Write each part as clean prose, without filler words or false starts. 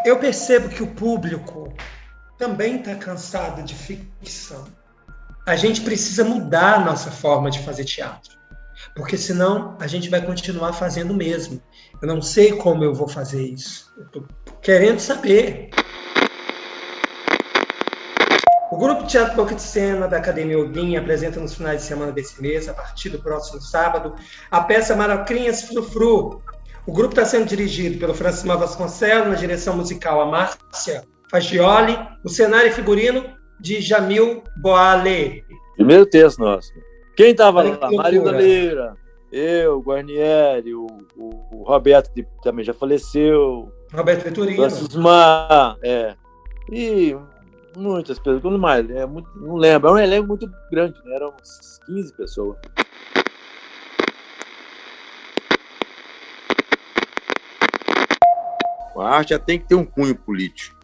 Eu percebo que o público também está cansado de ficção. A gente precisa mudar a nossa forma de fazer teatro, porque senão a gente vai continuar fazendo o mesmo. Eu não sei como eu vou fazer isso. Eu estou querendo saber. O Grupo Teatro Boca de Cena da Academia Odin apresenta nos finais de semana desse mês, a partir do próximo sábado, a peça Marocrinhas Frufru. O grupo está sendo dirigido pelo Francisco Vasconcelos, na direção musical a Márcia Fagioli, o cenário e figurino de Jamil Boale. Primeiro texto nosso. Quem estava lá? Marilda Lira, eu, Guarnieri, o Roberto, que também já faleceu. Roberto Vitorino. Francis Mar, e muitas pessoas, não mais, não lembro. É um elenco muito grande, né? Eram umas 15 pessoas. A arte já tem que ter um cunho político.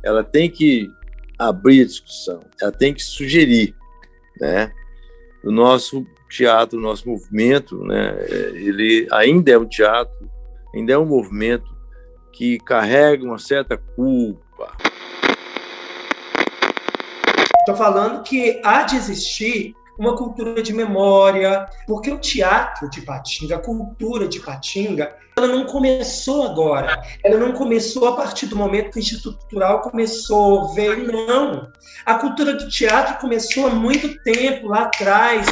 Ela tem que abrir a discussão, ela tem que sugerir, né? O nosso teatro, o nosso movimento, né? Ele ainda é um teatro, ainda é um movimento que carrega uma certa culpa. Estou falando que há de existir uma cultura de memória, porque o teatro de Ipatinga, a cultura de Ipatinga, ela não começou agora, ela não começou a partir do momento que o Instituto Cultural começou, veio, não. A cultura do teatro começou há muito tempo, lá atrás.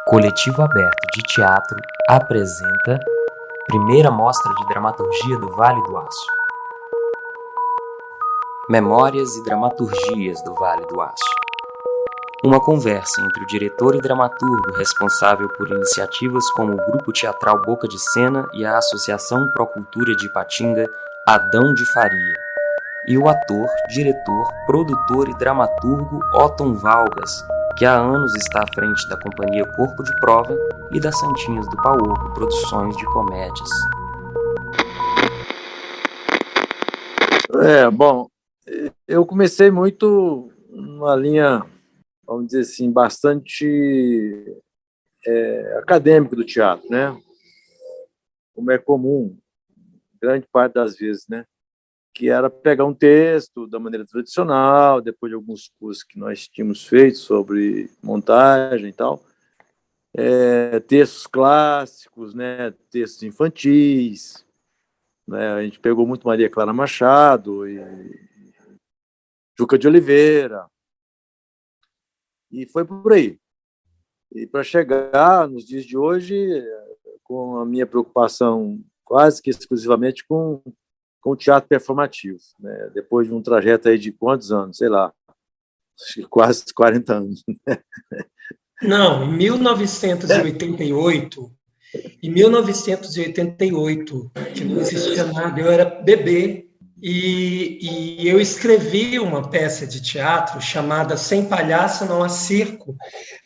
Coletivo Aberto de Teatro apresenta primeira mostra de dramaturgia do Vale do Aço. Memórias e Dramaturgias do Vale do Aço. Uma conversa entre o diretor e dramaturgo responsável por iniciativas como o Grupo Teatral Boca de Cena e a Associação Procultura de Ipatinga, Adão de Faria, e o ator, diretor, produtor e dramaturgo Otton Valgas, que há anos está à frente da companhia Corpo de Prova e das Santinhas do Pauoco Produções de Comédias. Bom, eu comecei muito numa linha, vamos dizer assim, bastante acadêmica do teatro, né? Como é comum, grande parte das vezes, né? Que era pegar um texto da maneira tradicional, depois de alguns cursos que nós tínhamos feito sobre montagem e tal, textos clássicos, né? Textos infantis, né? A gente pegou muito Maria Clara Machado e Juca de Oliveira, e foi por aí. E para chegar nos dias de hoje, com a minha preocupação quase que exclusivamente com o teatro performativo, né? Depois de um trajeto aí de quantos anos? Sei lá, quase 40 anos. Não, em 1988, que não existia nada, eu era bebê, e eu escrevi uma peça de teatro chamada Sem Palhaço Não Há Circo,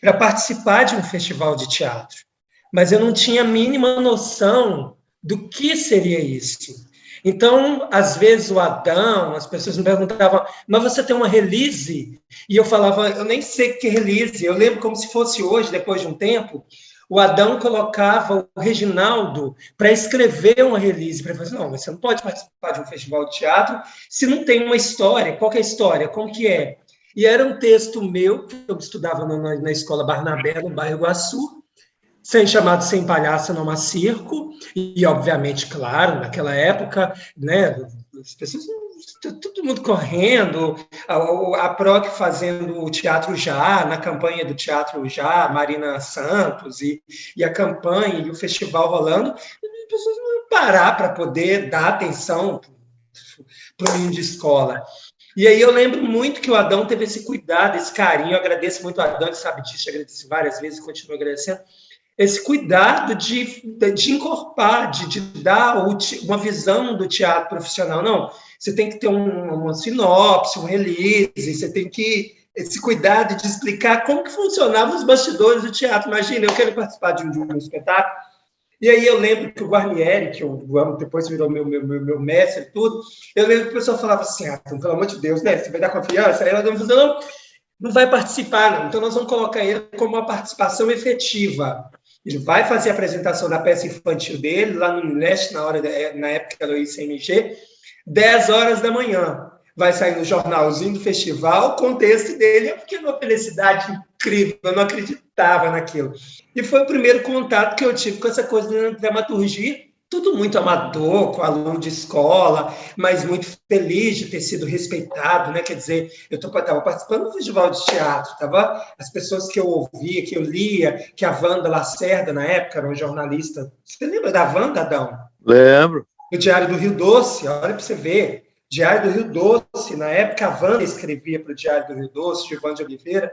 para participar de um festival de teatro. Mas eu não tinha a mínima noção do que seria isso. Então, às vezes, o Adão, as pessoas me perguntavam, mas você tem uma release? E eu falava, eu nem sei o que é release. Eu lembro como se fosse hoje, depois de um tempo, o Adão colocava o Reginaldo para escrever uma release. Para falar assim, não, você não pode participar de um festival de teatro se não tem uma história. Qual que é a história? Como que é? E era um texto meu, que eu estudava na escola Barnabé, no bairro Iguaçu, chamado Sem Palhaço Não Há Circo, e obviamente, claro, naquela época, né, as pessoas, todo mundo correndo, a PROC fazendo o Teatro Já, na campanha do Teatro Já, Marina Santos, e a campanha e o festival rolando, as pessoas não parar para poder dar atenção para o menino de escola. E aí eu lembro muito que o Adão teve esse cuidado, esse carinho, eu agradeço muito ao Adão, ele sabe disso, eu agradeci várias vezes e continuo agradecendo, esse cuidado de encorpar, de dar uma visão do teatro profissional. Não, você tem que ter uma sinopse, um release, você tem que esse cuidado de explicar como que funcionavam os bastidores do teatro. Imagina, eu quero participar de um espetáculo, e aí eu lembro que o Guarnieri, que eu amo, depois virou meu mestre e tudo, eu lembro que o pessoal falava assim, pelo amor de Deus, né, você vai dar confiança? Aí ela falou, não vai participar, não. Então nós vamos colocar ele como uma participação efetiva. Ele vai fazer a apresentação da peça infantil dele, lá no Leste, na época era o ICMG, 10 horas da manhã. Vai sair no jornalzinho do festival, o contexto dele é porque uma felicidade incrível, eu não acreditava naquilo. E foi o primeiro contato que eu tive com essa coisa da dramaturgia, tudo muito amador, com aluno de escola, mas muito feliz de ter sido respeitado, né? Quer dizer, eu estava participando do festival de teatro, as pessoas que eu ouvia, que eu lia, que a Wanda Lacerda, na época, era uma jornalista. Você lembra da Wanda, Adão? Lembro. O Diário do Rio Doce, olha para você ver. Diário do Rio Doce, na época a Wanda escrevia para o Diário do Rio Doce, Giovanni de Oliveira.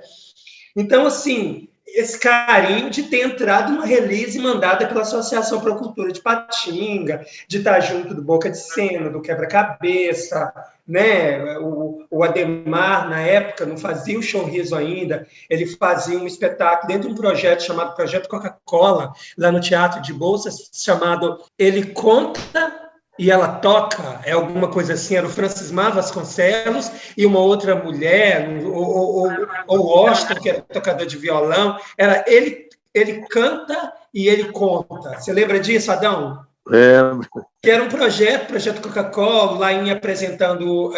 Então, assim, esse carinho de ter entrado numa release mandada pela Associação para a Cultura de Patinga, de estar junto do Boca de Cena, do Quebra-Cabeça, né? O Ademar, na época, não fazia o Showriso ainda, ele fazia um espetáculo dentro de um projeto chamado Projeto Coca-Cola, lá no Teatro de Bolsas, chamado Ele Conta e Ela Toca, é alguma coisa assim, era o Francismar Vasconcelos e uma outra mulher, ou Washington, que era tocador de violão, era ele canta e ele conta. Você lembra disso, Adão? Lembro. Que era um projeto Coca-Cola, lá em apresentando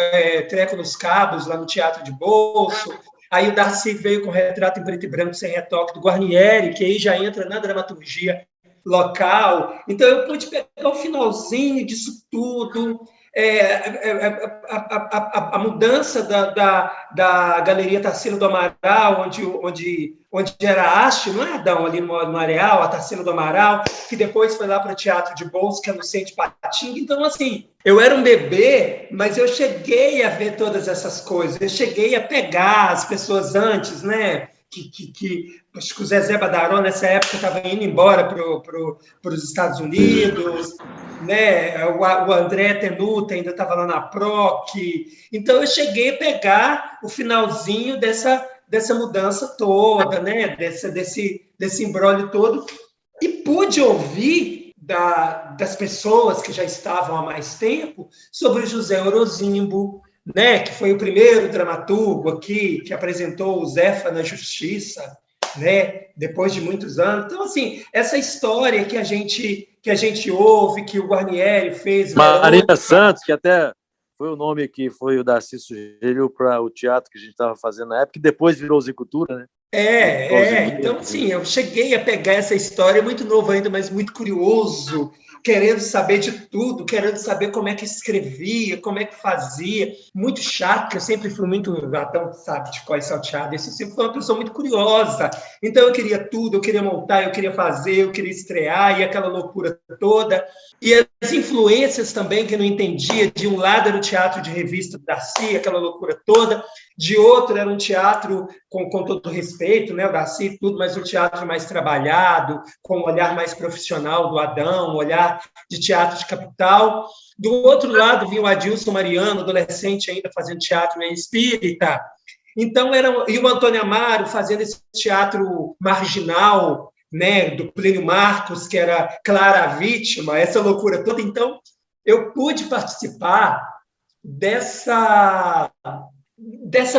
Treco nos Cabos, lá no Teatro de Bolso. Aí o Darcy veio com Retrato em Preto e Branco, sem retoque, do Guarnieri, que aí já entra na dramaturgia local. Então, eu pude pegar o finalzinho disso tudo, a mudança da Galeria Tarsila do Amaral, onde era a haste, não é, Adão, ali no Areal, a Tarsila do Amaral, que depois foi lá para o Teatro de Bolso, que é no centro de Patinga. Então, assim, eu era um bebê, mas eu cheguei a ver todas essas coisas, eu cheguei a pegar as pessoas antes, né? Acho que o Zezé Badaró, nessa época, estava indo embora para os Estados Unidos, né? O André Tenuta ainda estava lá na PROC. Então, eu cheguei a pegar o finalzinho dessa mudança toda, né? Desse imbróglio todo, e pude ouvir das pessoas que já estavam há mais tempo sobre o José Orozimbo, né, que foi o primeiro dramaturgo aqui que apresentou o Zefa na Justiça, né, depois de muitos anos. Então, assim, essa história que a gente ouve, que o Guarnieri fez... Marina Santos, que até foi o nome que foi o Darcy sugeriu para o teatro que a gente estava fazendo na época, que depois virou Zicultura, né? Então, assim, eu cheguei a pegar essa história, muito novo ainda, mas muito curioso, querendo saber de tudo, querendo saber como é que escrevia, como é que fazia, muito chato, porque eu sempre fui muito, Adão sabe, de cor e salteado, eu sempre fui uma pessoa muito curiosa, então eu queria tudo, eu queria montar, eu queria fazer, eu queria estrear, e aquela loucura toda, e as influências também, que eu não entendia, de um lado era o teatro de revista do Darcy, aquela loucura toda, de outro era um teatro, com todo respeito, né, o Darcy e tudo, mas um teatro mais trabalhado, com um olhar mais profissional do Adão, um olhar de teatro de capital. Do outro lado vinha o Adilson Mariano, adolescente ainda, fazendo teatro meio espírita. Então, e o Antônio Amaro fazendo esse teatro marginal, né, do Plínio Marcos, que era Clara a Vítima, essa loucura toda. Então, eu pude participar dessa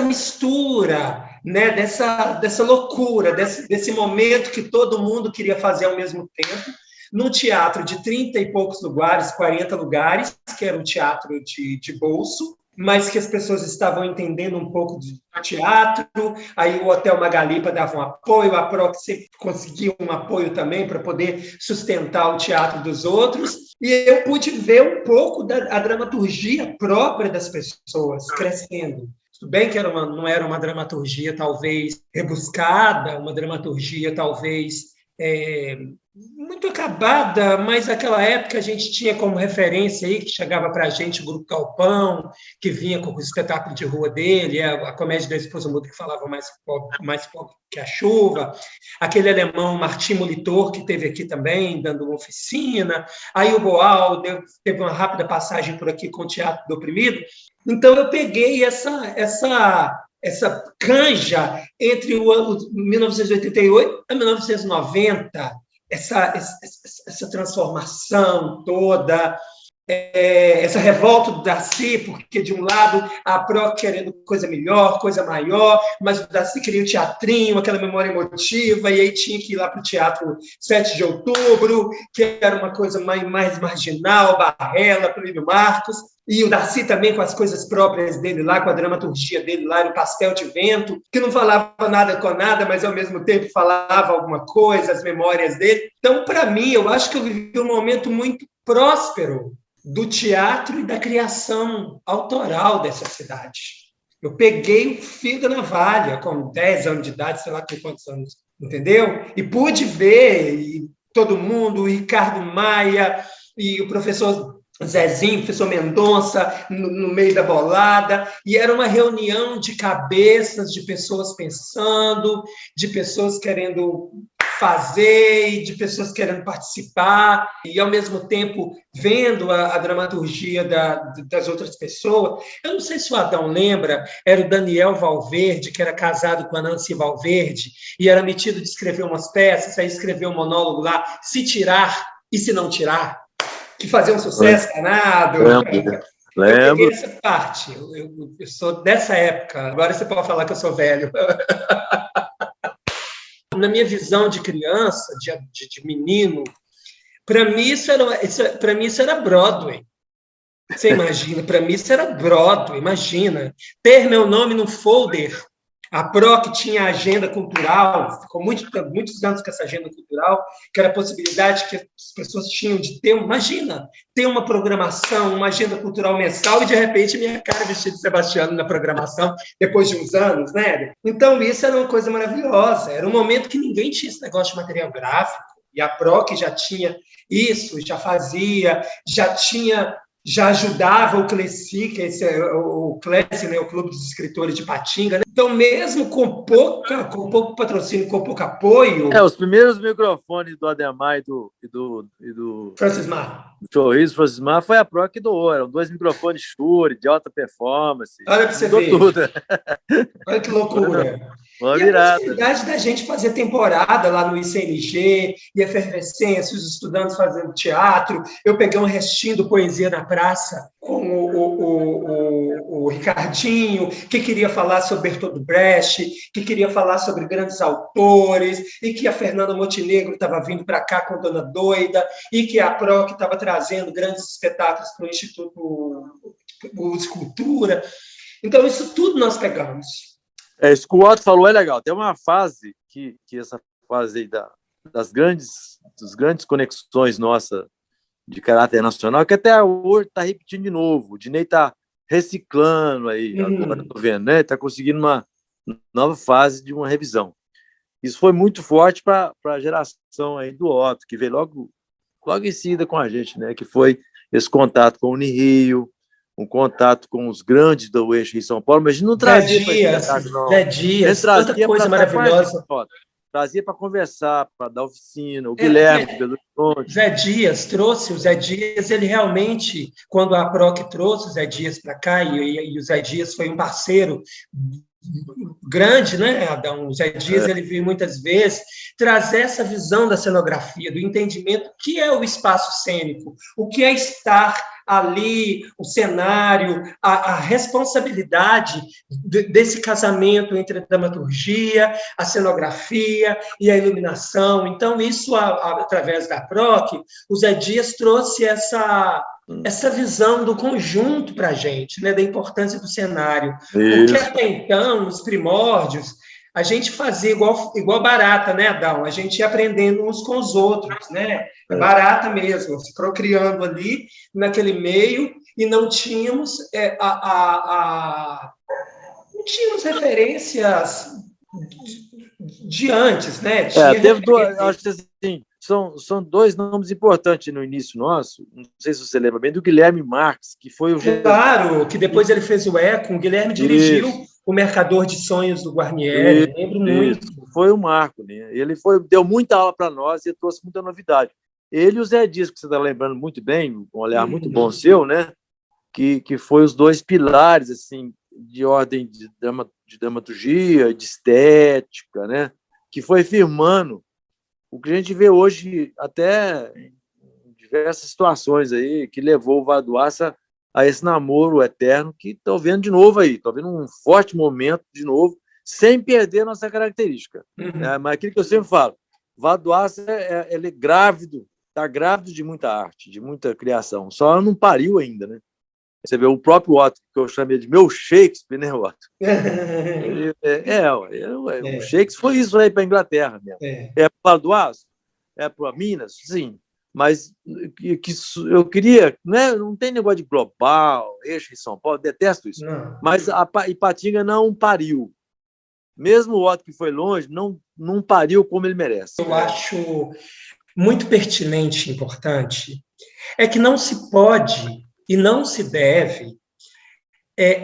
mistura, né, dessa loucura, desse momento que todo mundo queria fazer ao mesmo tempo, num teatro de 30 e poucos lugares, 40 lugares, que era um teatro de bolso, mas que as pessoas estavam entendendo um pouco de teatro, aí o Hotel Magalipa dava um apoio, a PROC sempre conseguia um apoio também para poder sustentar o teatro dos outros, e eu pude ver um pouco da dramaturgia própria das pessoas crescendo. Tudo bem que não era uma dramaturgia talvez rebuscada, uma dramaturgia talvez muito acabada, mas naquela época a gente tinha como referência aí, que chegava para a gente o Grupo Galpão, que vinha com o espetáculo de rua dele, a Comédia da Esposa Muda, que falava mais pobre que a chuva, aquele alemão Martim Molitor, que esteve aqui também, dando uma oficina, aí o Boal teve uma rápida passagem por aqui com o Teatro do Oprimido. Então, eu peguei essa canja entre o 1988 e 1990, essa transformação toda, essa revolta do Darcy, porque, de um lado, a PROC querendo coisa melhor, coisa maior, mas o Darcy queria o teatrinho, aquela memória emotiva, e aí tinha que ir lá para o Teatro 7 de Outubro, que era uma coisa mais marginal, Barrela, Plínio Marcos, e o Darcy também com as coisas próprias dele lá, com a dramaturgia dele lá, era o Pastel de Vento, que não falava nada com nada, mas, ao mesmo tempo, falava alguma coisa, as memórias dele. Então, para mim, eu acho que eu vivi um momento muito próspero do teatro e da criação autoral dessa cidade. Eu peguei o fio da navalha com 10 anos de idade, sei lá com quantos anos, entendeu? E pude ver todo mundo, o Ricardo Maia e o professor Zezinho, professor Mendonça, no meio da bolada, e era uma reunião de cabeças, de pessoas pensando, de pessoas querendo fazer e de pessoas querendo participar, e, ao mesmo tempo, vendo a dramaturgia das outras pessoas. Eu não sei se o Adão lembra, era o Daniel Valverde, que era casado com a Nancy Valverde, e era metido de escrever umas peças, aí escreveu um monólogo lá, Se Tirar e Se Não Tirar, que fazia um sucesso danado. Lembro. Eu peguei essa parte, eu sou dessa época, agora você pode falar que eu sou velho. Na minha visão de criança, de menino, para mim isso era Broadway. Você imagina? Para mim isso era Broadway. Imagina ter meu nome no folder. A PROC tinha agenda cultural, ficou muitos anos com essa agenda cultural, que era a possibilidade que as pessoas tinham de ter, imagina, ter uma programação, uma agenda cultural mensal, e, de repente, minha cara vestida de Sebastiano na programação, depois de uns anos, né? Então, isso era uma coisa maravilhosa. Era um momento que ninguém tinha esse negócio de material gráfico, e a PROC já tinha isso, já fazia, já ajudava o Cleci, que o Cleci, né, o Clube dos Escritores de Patinga, né? Então, mesmo com pouco patrocínio, com pouco apoio... Os primeiros microfones do Ademar e do Francis Mar. Sorriso Francis Mar foi a PROC que doou. Eram 2 microfones Shure, de alta performance. Olha para você ver. Tudo. Olha que loucura. Uma e virada. A possibilidade da gente fazer temporada lá no ICNG, e efervescência, os estudantes fazendo teatro. Eu peguei um restinho do Poesia na Praça com o Ricardinho, que queria falar sobre Bertolt Brecht, que queria falar sobre grandes autores, e que a Fernanda Montenegro estava vindo para cá com Dona Doida, e que a PROC estava trazendo grandes espetáculos para o Instituto de Cultura. Então, isso tudo nós pegamos. Isso que o Otto falou é legal. Tem uma fase que essa fase aí das grandes conexões nossas de caráter nacional, que até hoje está repetindo de novo. O Dinei está reciclando aí, agora estou vendo, né? Está conseguindo uma nova fase de uma revisão. Isso foi muito forte para a geração aí do Otto, que veio logo em seguida com a gente, né? Que foi esse contato com o Unirio, um contato com os grandes do eixo Rio-São Paulo, mas a gente não trazia Zé Dias, tanta coisa maravilhosa. Trazia para conversar, para dar oficina, o Guilherme de Belo Horizonte. Zé Dias trouxe, o Zé Dias, ele realmente, quando a PROC trouxe o Zé Dias para cá, e o Zé Dias foi um parceiro grande, né, Adão? O Zé Dias, ele veio muitas vezes trazer essa visão da cenografia, do entendimento do que é o espaço cênico, o que é estar ali, o cenário, a responsabilidade desse casamento entre a dramaturgia, a cenografia e a iluminação. Então, isso, através da PROC, o Zé Dias trouxe essa visão do conjunto para a gente, né, da importância do cenário. Isso. Porque até então, nos primórdios, a gente fazia igual barata, né, Adão? A gente ia aprendendo uns com os outros, né? Barata mesmo, se procriando ali naquele meio, e não tínhamos não tínhamos referências de antes, né? Acho que assim, são 2 nomes importantes no início nosso, não sei se você lembra bem, do Guilherme Marques, que foi o... Claro, que depois ele fez o Eco, o Guilherme dirigiu O Mercador de Sonhos do Guarnieri, lembro muito. Foi o Marco, né? Ele deu muita aula para nós e trouxe muita novidade. Ele e o Zé Dias, que você está lembrando muito bem, um olhar muito bom seu, né? Que foi os 2 pilares, assim, de ordem de dramaturgia, de estética, né? Que foi firmando o que a gente vê hoje até em diversas situações aí que levou o Vale do Aço a esse namoro eterno que estou vendo de novo aí. Estou vendo um forte momento de novo, sem perder a nossa característica. Mas aquilo que eu sempre falo, o Vale do Aço ele é grávido, está grávido de muita arte, de muita criação. Só não pariu ainda, né? Você vê o próprio Otto, que eu chamei de meu Shakespeare, né, Otto? O Shakespeare foi isso aí para a Inglaterra mesmo. É para o Vale do Aço? É para Minas? Sim. Mas eu queria... Não tem negócio de global, eixo em São Paulo, detesto isso. Não. Mas a Ipatinga não pariu. Mesmo o Otto, que foi longe, não pariu como ele merece. Eu acho muito pertinente e importante é que não se pode e não se deve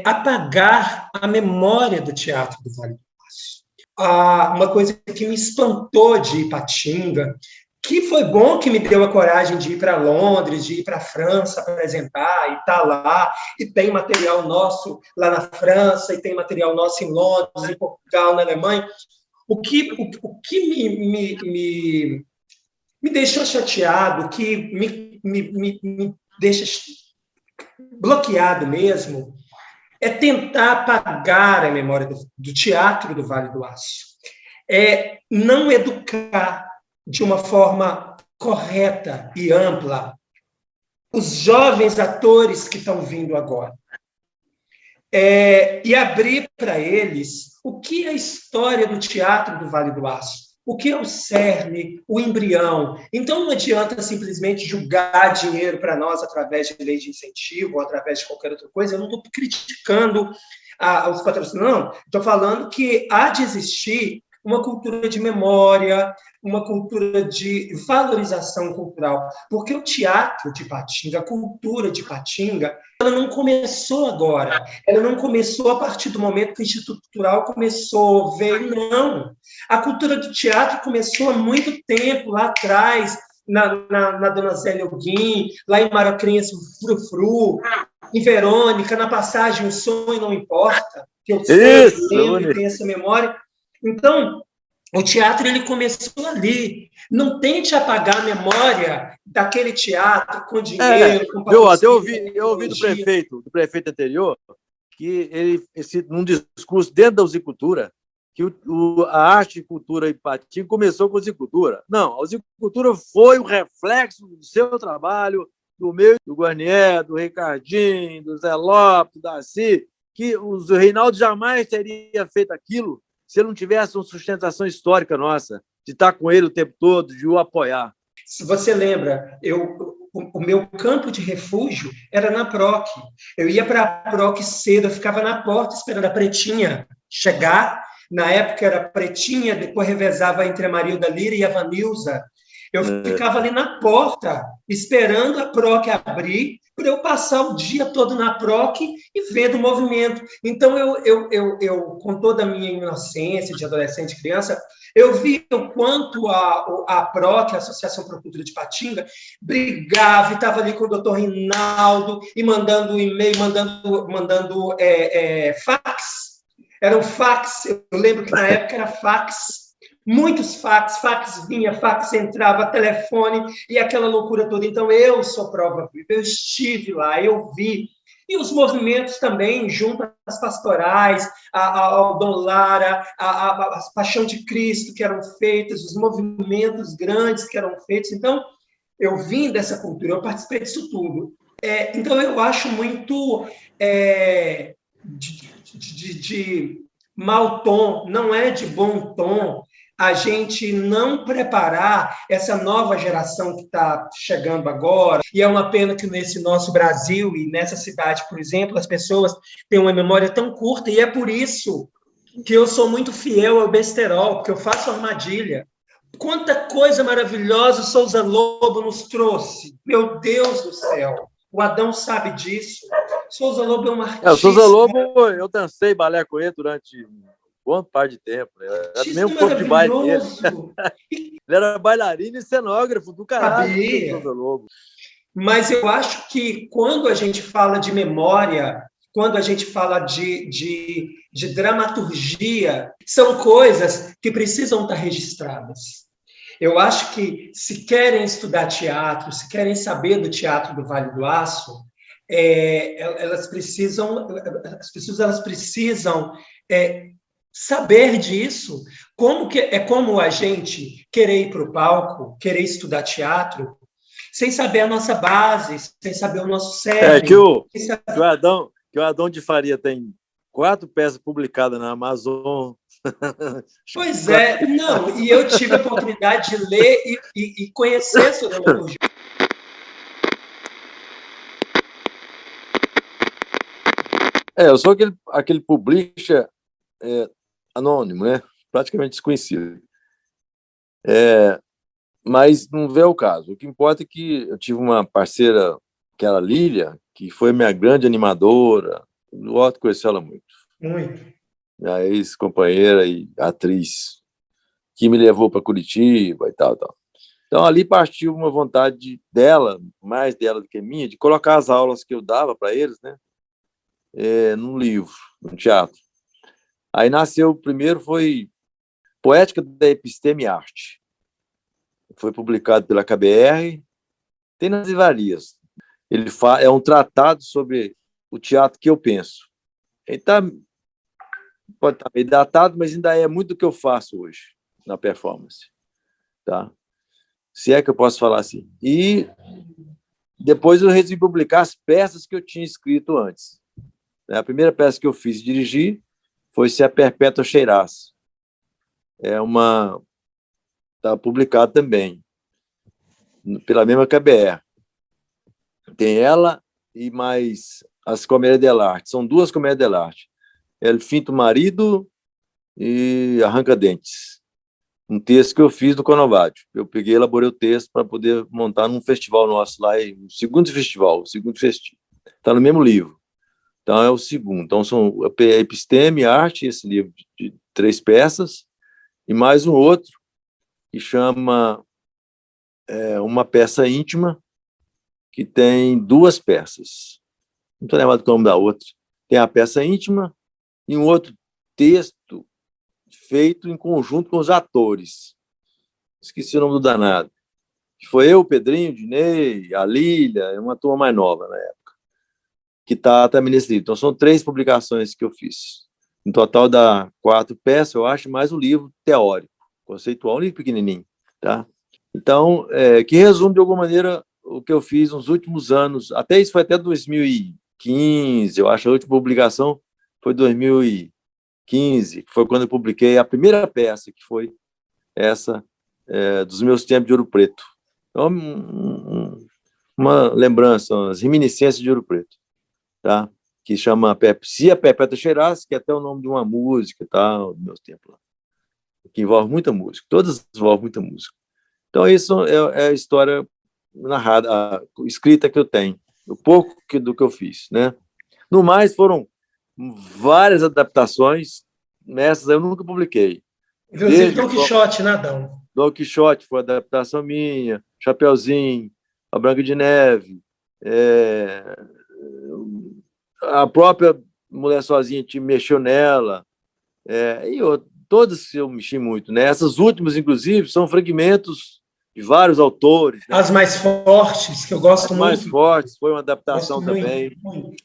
apagar a memória do Teatro do Vale do Aço. Uma coisa que me espantou de Ipatinga, que foi bom que me deu a coragem de ir para Londres, de ir para a França apresentar, e estar lá, e tem material nosso lá na França, e tem material nosso em Londres, em Portugal, na Alemanha. O que me deixou chateado, que me deixa bloqueado mesmo, é tentar apagar a memória do Teatro do Vale do Aço. Não educar de uma forma correta e ampla os jovens atores que estão vindo agora. E abrir para eles o que é a história do Teatro do Vale do Aço, o que é o cerne, o embrião. Então, não adianta simplesmente julgar dinheiro para nós através de lei de incentivo ou através de qualquer outra coisa. Eu não estou criticando os patrocinadores, não. Estou falando que há de existir uma cultura de memória, uma cultura de valorização cultural, porque o teatro de Ipatinga, a cultura de Ipatinga, ela não começou agora, ela não começou a partir do momento que o Instituto Cultural começou, veio, não. A cultura do teatro começou há muito tempo, lá atrás, na Dona Zélia Alguim, lá em Marocrense, Frufru, em Verônica, na Passagem O Sonho Não Importa, que eu lembro, tenho essa memória. Então, o teatro ele começou ali. Não tente apagar a memória daquele teatro com dinheiro, com patrocínio. Eu ouvi do prefeito anterior, que ele, num discurso dentro da Usicultura, que a arte e cultura Ipatinga começou com a Usicultura. Não, a Usicultura foi o reflexo do seu trabalho, do meu, do Guarnier, do Ricardinho, do Zé Lopes, do Darcy, que o Reinaldo jamais teria feito aquilo se ele não tivesse uma sustentação histórica nossa, de estar com ele o tempo todo, de o apoiar. Se você lembra, o meu campo de refúgio era na PROC. Eu ia para a PROC cedo, eu ficava na porta esperando a Pretinha chegar. Na época era Pretinha, depois revezava entre a Marilda Lira e a Vanilza. Eu ficava ali na porta, esperando a PROC abrir, para eu passar o dia todo na PROC e vendo o movimento. Então, eu, com toda a minha inocência de adolescente e criança, eu vi o quanto a PROC, a Associação Pro Cultura de Ipatinga, brigava e estava ali com o doutor Rinaldo e mandando e-mail, mandando fax. Era um fax, eu lembro que na época era fax. Muitos fax vinha, fax entrava, telefone e aquela loucura toda. Então, eu sou prova viva, eu estive lá, eu vi. E os movimentos também, junto às pastorais, ao Dom Lara, a Paixão de Cristo que eram feitas, os movimentos grandes que eram feitos. Então, eu vim dessa cultura, eu participei disso tudo. Então, eu acho muito de mau tom, não é de bom tom, a gente não preparar essa nova geração que está chegando agora. E é uma pena que nesse nosso Brasil e nessa cidade, por exemplo, as pessoas têm uma memória tão curta, e é por isso que eu sou muito fiel ao besterol, porque eu faço armadilha. Quanta coisa maravilhosa o Souza Lobo nos trouxe. Meu Deus do céu. O Adão sabe disso. Souza Lobo é um artista. O Souza Lobo, eu dancei balé com ele durante bom par de tempo. Era meio um pouco de baile dele. Ele era bailarino e cenógrafo do caralho. Mas eu acho que quando a gente fala de memória, quando a gente fala de dramaturgia, são coisas que precisam estar registradas. Eu acho que se querem estudar teatro, se querem saber do Teatro do Vale do Aço, elas precisam, as pessoas elas precisam saber disso. Como a gente querer ir para o palco, querer estudar teatro, sem saber a nossa base, sem saber o nosso cerne. Que o Adão de Faria tem 4 peças publicadas na Amazon. Pois é, não, e eu tive a oportunidade de ler e conhecer sobre a dramaturgia. Eu sou aquele publisher anônimo, né? Praticamente desconhecido. Mas não vê o caso. O que importa é que eu tive uma parceira, que era a Lília, que foi minha grande animadora. O Otto conheceu ela muito. Muito. Minha ex-companheira e atriz, que me levou para Curitiba e tal. Então, ali partiu uma vontade dela, mais dela do que minha, de colocar as aulas que eu dava para eles, né, num livro, num teatro. Aí nasceu, o primeiro foi Poética da Episteme e Arte. Foi publicado pela KBR, tem nas livrarias. Ele é um tratado sobre o teatro que eu penso. Ele pode estar meio datado, mas ainda é muito do que eu faço hoje na performance. Tá? Se é que eu posso falar assim. E depois eu resolvi publicar as peças que eu tinha escrito antes. A primeira peça que eu fiz e dirigi foi Se a Perpétua Cheirasse. Está publicado também, pela mesma KBR. Tem ela e mais as Comédias dell'arte. São 2 Comédias dell'arte. El Finto Marido e Arranca Dentes. Um texto que eu fiz do Conovádio. Eu peguei e elaborei o texto para poder montar num festival nosso lá, o segundo festival. Está no mesmo livro. Então, é o segundo. Então, são Episteme, Arte, esse livro de 3 peças, e mais um outro, que chama Uma Peça Íntima, que tem 2 peças. Não estou lembrado do nome da outra. Tem a peça íntima e um outro texto feito em conjunto com os atores. Esqueci o nome do danado. Foi eu, o Pedrinho, o Dinei, a Lília, uma turma mais nova na época, que está também nesse livro. Então, são 3 publicações que eu fiz. No total dá 4 peças, eu acho, mais um livro teórico, conceitual, um livro pequenininho. Tá? Então, que resume, de alguma maneira, o que eu fiz nos últimos anos. Isso foi até 2015, eu acho. A última publicação foi 2015, que foi quando eu publiquei a primeira peça, que foi essa dos meus tempos de Ouro Preto. Então, uma lembrança, umas reminiscências de Ouro Preto, tá? Que chama Se a Perpétua Cheirasse, que é até o nome de uma música, tá? Do meu tempo lá, que envolve muita música, todas envolvem muita música. Então, isso é a história narrada, a escrita que eu tenho, o pouco do que eu fiz, né? No mais, foram várias adaptações, nessas eu nunca publiquei. Inclusive, Dom Quixote, Nadão. Dom Quixote foi adaptação minha, Chapeuzinho, A Branca de Neve, a própria Mulher Sozinha te mexeu nela, todas eu mexi muito, né? Essas últimas, inclusive, são fragmentos de vários autores. Né? As mais fortes, que eu gosto muito. As mais fortes, foi uma adaptação também. Muito.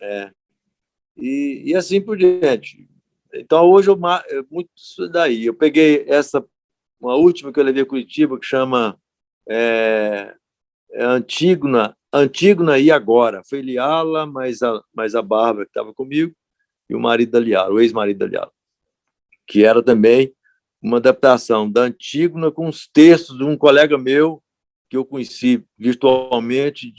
E assim por diante. Então, hoje muito isso daí. Eu peguei uma última que eu levei a Curitiba, que chama Antígona e Agora. Foi Liala, mais a Bárbara, que estava comigo, e o marido da Liala, o ex-marido da Liala, que era também uma adaptação da Antígona com os textos de um colega meu, que eu conheci virtualmente,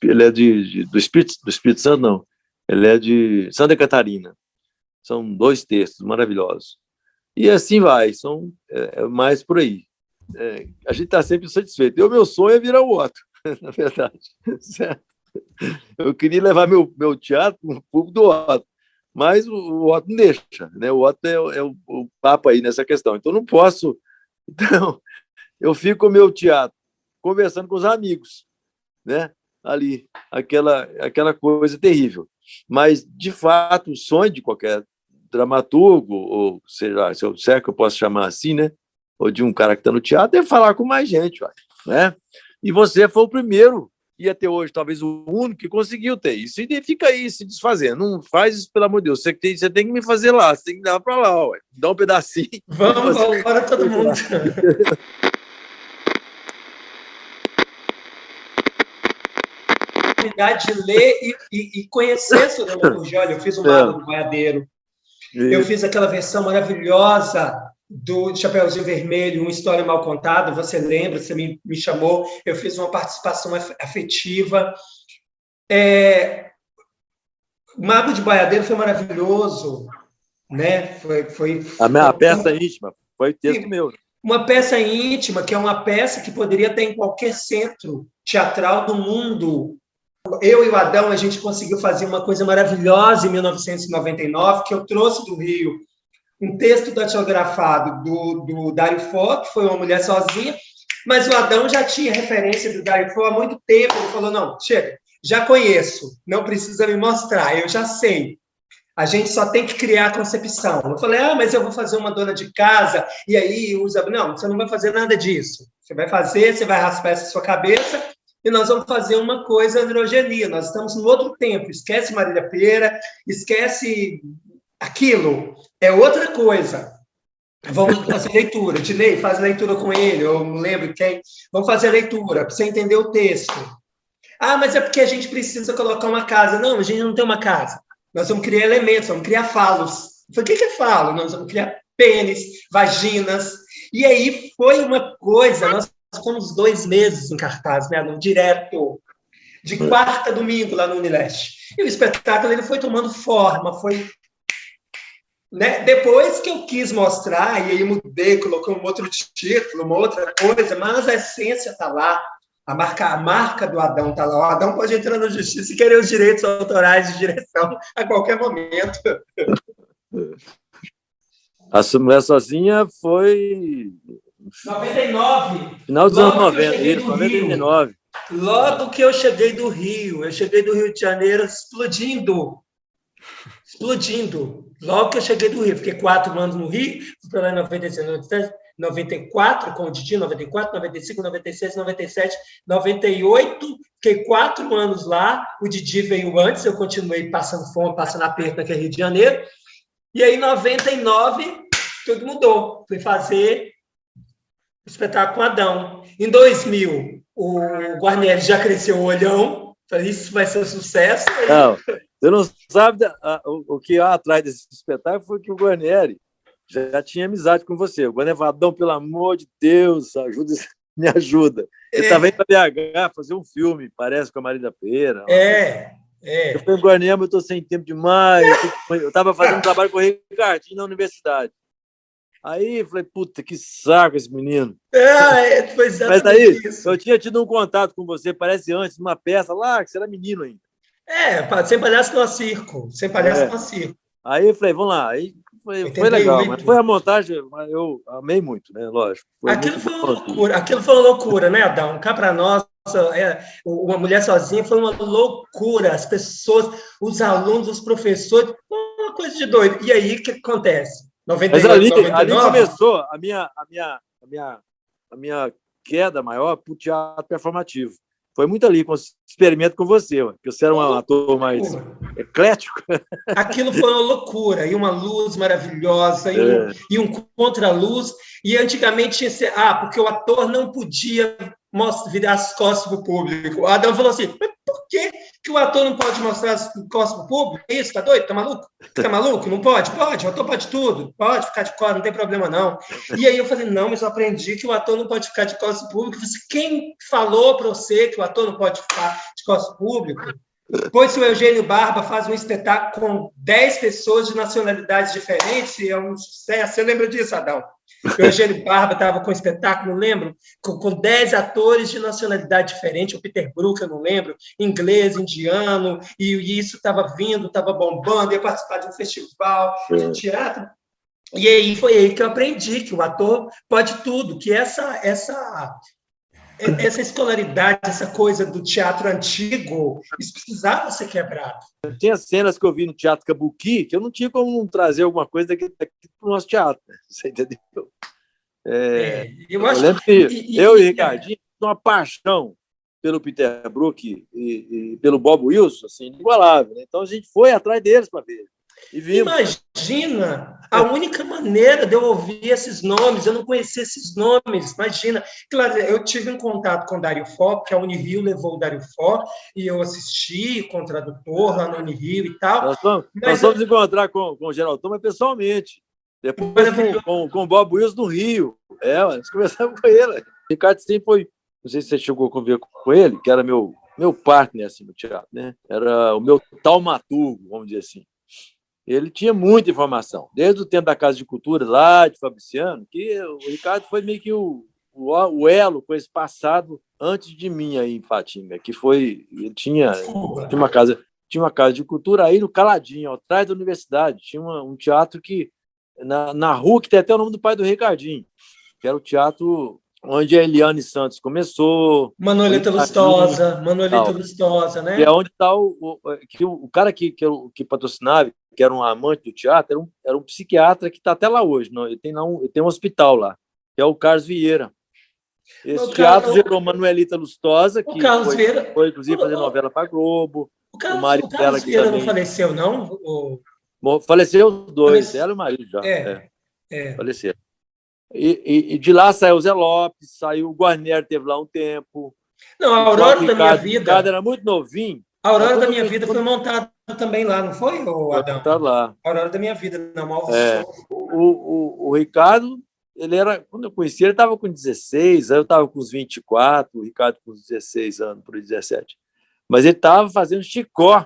ele é do Espírito Santo, não. Ele é de Santa Catarina. São 2 textos maravilhosos. E assim vai, são mais por aí. A gente está sempre satisfeito. O meu sonho é virar o Otto, na verdade. Certo? Eu queria levar meu teatro para o público do Otto, mas o Otto não deixa. Né? O Otto é o papo aí nessa questão. Então, não posso... Então, eu fico com o meu teatro conversando com os amigos, né? Ali, aquela coisa terrível. Mas, de fato, o sonho de qualquer dramaturgo, ou seja, se é que eu posso chamar assim, né? ou de um cara que está no teatro, é falar com mais gente, né? E você foi o primeiro, e até hoje, talvez o único que conseguiu ter isso. E fica aí se desfazendo. Não faz isso, pelo amor de Deus. Você tem que me fazer lá, você tem que dar para lá, ué. Dá um pedacinho. Vamos, bora todo mundo. De ler e conhecer sobre a dramaturgia. Olha, eu fiz o Mago do Boiadeiro. Eu fiz aquela versão maravilhosa do Chapeuzinho Vermelho, Uma História Mal Contada. Você lembra? Você me chamou. Eu fiz uma participação afetiva. O Mago de Boiadeiro foi maravilhoso, né? Foi a peça íntima. Foi texto meu. Uma peça íntima, que é uma peça que poderia ter em qualquer centro teatral do mundo. Eu e o Adão, a gente conseguiu fazer uma coisa maravilhosa em 1999, que eu trouxe do Rio um texto datilografado do Dario Fo, que foi Uma Mulher Sozinha, mas o Adão já tinha referência do Dario Fo há muito tempo. Ele falou, não, chega, já conheço, não precisa me mostrar, eu já sei. A gente só tem que criar a concepção. Eu falei, mas eu vou fazer uma dona de casa, e aí usa... Não, você não vai fazer nada disso. Você vai raspar essa sua cabeça, e nós vamos fazer uma coisa androgenia. Nós estamos no outro tempo. Esquece Marília Pêra, esquece aquilo. É outra coisa. Vamos fazer leitura. Dinei, faz leitura com ele, eu não lembro quem. Vamos fazer leitura, para você entender o texto. Mas é porque a gente precisa colocar uma casa. Não, a gente não tem uma casa. Nós vamos criar elementos, vamos criar falos. Eu falei, o que é falo? Nós vamos criar pênis, vaginas. E aí foi uma coisa... Nós ficamos 2 meses em cartaz, né, direto, de quarta a domingo, lá no Unileste. E o espetáculo ele foi tomando forma, foi... Né? Depois que eu quis mostrar, e aí mudei, coloquei um outro título, uma outra coisa, mas a essência está lá, a marca do Adão está lá. O Adão pode entrar na justiça e querer os direitos autorais de direção a qualquer momento. A Mulher Sozinha foi... 99. Final dos anos 90, isso, 99. Logo que eu cheguei do Rio de Janeiro explodindo. Logo que eu cheguei do Rio, fiquei 4 anos no Rio, fui para lá em 96, 97, 94, com o Didi, 94, 95, 96, 97, 98, fiquei 4 anos lá, o Didi veio antes, eu continuei passando fome, passando aperto naquele Rio de Janeiro, e aí em 99, tudo mudou, fui fazer espetáculo Adão. Em 2000, o Guarnieri já cresceu o olhão, falei, isso vai ser um sucesso. Não, você não sabe o que há atrás desse espetáculo foi que o Guarnieri já tinha amizade com você. O Guarnieri falou, Adão, pelo amor de Deus, me ajuda. Ele estava indo para BH fazer um filme, parece, com a Marília Pêra. Eu falei, Guarnieri, eu estou sem tempo demais. Eu estava fazendo um trabalho com o Ricardinho na universidade. Aí falei, puta, que saco esse menino. Mas aí, eu tinha tido um contato com você, parece antes, numa peça lá, que você era menino ainda. Sem palhaço não há circo. Sem palhaço não há circo. Aí eu falei, vamos lá. Aí foi legal, mas foi a montagem, eu amei muito, né? Lógico. Aquilo foi uma loucura, né, Adão? Cá para nós, Uma Mulher Sozinha foi uma loucura. As pessoas, os alunos, os professores, uma coisa de doido. E aí, o que acontece? 98, mas ali começou a minha queda maior para o teatro performativo. Foi muito ali, com experimento com você, porque você era um ator mais eclético. Aquilo foi uma loucura, e uma luz maravilhosa, e um contra-luz. E antigamente tinha que ser, porque o ator não podia virar as costas para o público. O Adão falou assim, mas por que o ator não pode mostrar as costas para o público? É isso, tá doido? Tá maluco? Tá maluco? Não pode? Pode, o ator pode tudo. Pode ficar de costas, não tem problema, não. E aí eu falei, não, mas eu aprendi que o ator não pode ficar de costas para o público. Quem falou para você que o ator não pode ficar de costas para o público? Depois, se o Eugênio Barba faz um espetáculo com 10 pessoas de nacionalidades diferentes, é um sucesso. Você lembra disso, Adão? O Eugênio Barba estava com um espetáculo, não lembro, com 10 atores de nacionalidade diferente, o Peter Brook, eu não lembro, inglês, indiano, e isso estava vindo, estava bombando, ia participar de um festival de teatro. E aí foi aí que eu aprendi que o ator pode tudo, que essa escolaridade, essa coisa do teatro antigo, isso precisava ser quebrado. Tinha cenas que eu vi no Teatro Kabuki que eu não tinha como trazer alguma coisa daqui para o nosso teatro. Você entendeu? Eu Eu acho lembro que eu e o e- Ricardinho tínhamos uma paixão pelo Peter Brook e pelo Bob Wilson, assim, inigualável, né? Então a gente foi atrás deles para ver. E vimos. Imagina, a única maneira de eu ouvir esses nomes, eu não conhecia esses nomes, imagina. Claro, eu tive um contato com o Dario Fo, porque a Unirio levou o Dario Fo, e eu assisti com o tradutor lá na Unirio e tal, Nós mas fomos encontrar com o Geraldo Thomas pessoalmente. Depois maravilhoso. com o Bob Wilson no Rio. Nós conversamos com ele. O Ricardo sempre foi, não sei se você chegou a conversar com ele, que era meu partner assim, no teatro, né? Era o meu taumaturgo, vamos dizer assim. Ele tinha muita informação, desde o tempo da Casa de Cultura, lá de Fabriciano, que o Ricardo foi meio que o elo com esse passado antes de mim aí em Patinga, que foi, ele tinha uma casa de cultura aí no Caladinho, atrás da universidade, tinha um teatro que na rua que tem até o nome do pai do Ricardinho, que era o teatro onde a Eliane Santos começou, Manoleta Lustosa, que é né? onde está o cara que patrocinava, que era um amante do teatro, era um psiquiatra que está até lá hoje. Não? Ele tem um hospital lá, que é o Carlos Vieira. Esse teatro gerou Manuelita Lustosa, que foi inclusive fazer novela para Globo. O marido o dela Carlos que Vieira também não faleceu, não? faleceu os dois, ela e o marido já. Faleceram. E de lá saiu o Zé Lopes, saiu o Guarnieri, teve lá um tempo. Não, a O Aurora da Minha O Ricardo Vida. era muito novinho. A Aurora da Minha Vida foi montada também lá, não foi, Adão? Tá lá. A Aurora da Minha Vida, na Maldição. O Ricardo, quando eu conheci, ele estava com 16, aí eu estava com uns 24, o Ricardo com uns 16 anos, por 17. Mas ele estava fazendo Chicó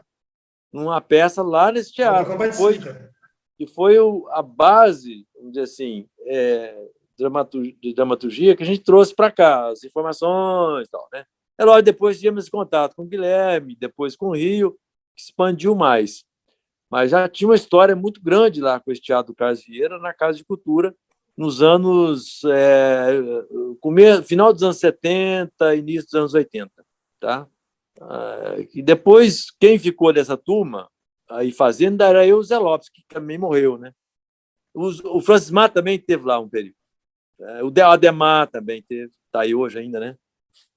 numa peça lá nesse teatro, que foi a base, vamos dizer assim, de dramaturgia que a gente trouxe para cá, as informações e tal, né? É lógico, depois tivemos contato com o Guilherme, depois com o Rio, que expandiu mais. Mas já tinha uma história muito grande lá com esse Teatro do Carlos Vieira, na Casa de Cultura, nos anos... final dos anos 70, início dos anos 80. Tá? E depois, quem ficou dessa turma, aí fazendo, era eu e o Zé Lopes, que também morreu. Né? O Francis Mar também teve lá um período. O Ademar também teve, está aí hoje ainda, né?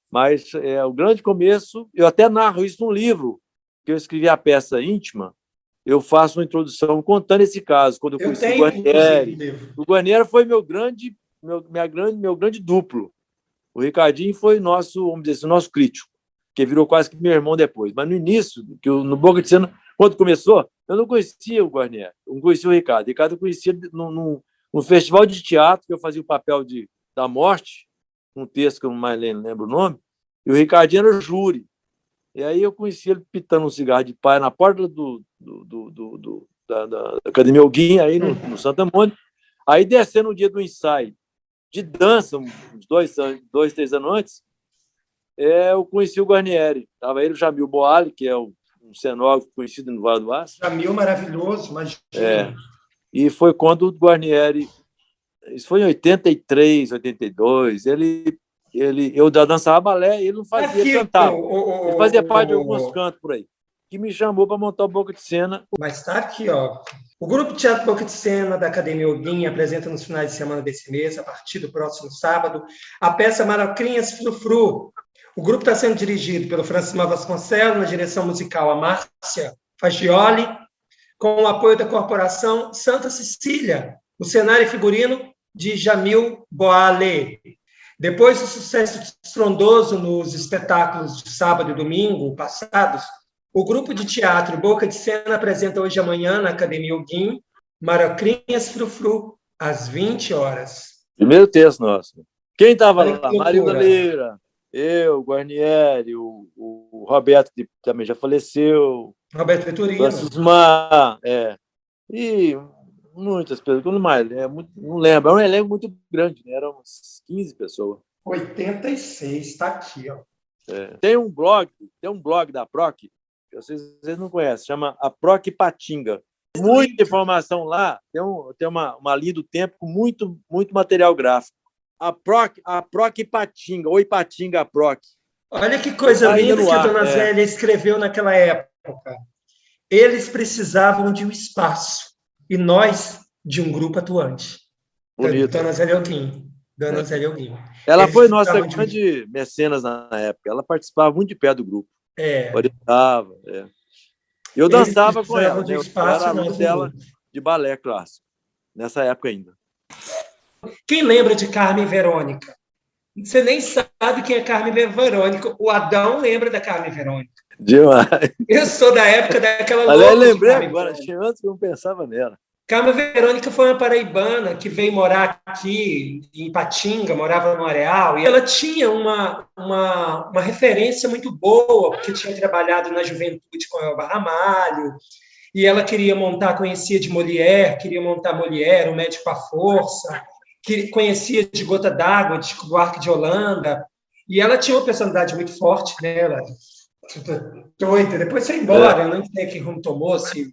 Mas o grande começo, eu até narro isso num livro, que eu escrevi a peça íntima, eu faço uma introdução contando esse caso, quando eu conheci o Guarnieri. O Guarnieri foi meu grande duplo. O Ricardinho foi nosso, vamos dizer assim, nosso crítico, que virou quase que meu irmão depois. Mas no início, no Boca de Cena, quando começou, eu não conhecia o Guarnieri, eu não conhecia o Ricardo. O Ricardo eu conhecia num festival de teatro, que eu fazia o papel da morte, um texto que eu não mais lembro o nome, e o Ricardinho era o júri. E aí eu conheci ele pitando um cigarro de palha na porta da Academia Alguinha, aí no Santa Mônica. Aí descendo no dia do ensaio de dança, uns 3 anos antes, eu conheci o Guarnieri. Estava ele, o Jamil Boali, que é um cenógrafo conhecido no Vale do Aço. Jamil maravilhoso, imagina. E foi quando o Guarnieri... Isso foi em 83, 82. Eu dançava balé e ele não fazia, ele cantava. Ele fazia parte de alguns cantos por aí. Que me chamou para montar o Boca de Cena. Mas está aqui, ó. O Grupo Teatro Boca de Cena da Academia Alguinha apresenta nos finais de semana desse mês, a partir do próximo sábado, a peça Marocrinhas Frufru. O grupo está sendo dirigido pelo Francisco Vasconcelos, na direção musical a Márcia Fagioli, com o apoio da Corporação Santa Cecília, o cenário e figurino de Jamil Boale. Depois do sucesso estrondoso nos espetáculos de sábado e domingo passados, o grupo de teatro Boca de Cena apresenta hoje e amanhã na Academia Alguim Marocrinhas Frufru, às 20 horas. Primeiro texto nosso. Quem estava lá? Marilda Leira, eu, Guarnieri, o Roberto, que também já faleceu. Roberto Vitorino. Francis Mar, E muitas pessoas, não lembro, era um elenco muito grande, né? Eram umas 15 pessoas. 86, está aqui, ó. Tem um blog da PROC, que vocês não conhecem, chama a PROC Patinga. Muita informação lá, tem uma linha do tempo com muito, muito material gráfico. A PROC Patinga, ou Ipatinga PROC. Olha que coisa linda que a Dona Zélia escreveu naquela época. Eles precisavam de um espaço e nós de um grupo atuante. Bonito. Dona Zélia Alguim. Dona Zélia Lima. Ela Eles foi nossa gostavam de... grande mecenas na época. Ela participava muito de perto do grupo. É, Orientava. E eu eles dançava com precisavam ela, de né? um Eu espaço era e aluno nós do dela outro. de balé clássico, nessa época ainda. Quem lembra de Carmen Verônica? Você nem sabe quem é Carmen Verônica. O Adão lembra da Carmen Verônica. Demais. Eu sou da época daquela Aliás, louca de lembrei Carmen agora, Verônica. tinha antes que eu não pensava nela. Carmen Verônica foi uma paraibana que veio morar aqui em Ipatinga, morava no Areal, e ela tinha uma referência muito boa, porque tinha trabalhado na juventude com Elba Ramalho, e ela queria montar, conhecia de Molière, queria montar Molière, O Médico à Força, que conhecia de Gota d'Água, de Buarque de Holanda, e ela tinha uma personalidade muito forte, né? Ela doida, depois foi embora, eu não sei que rumo tomou, se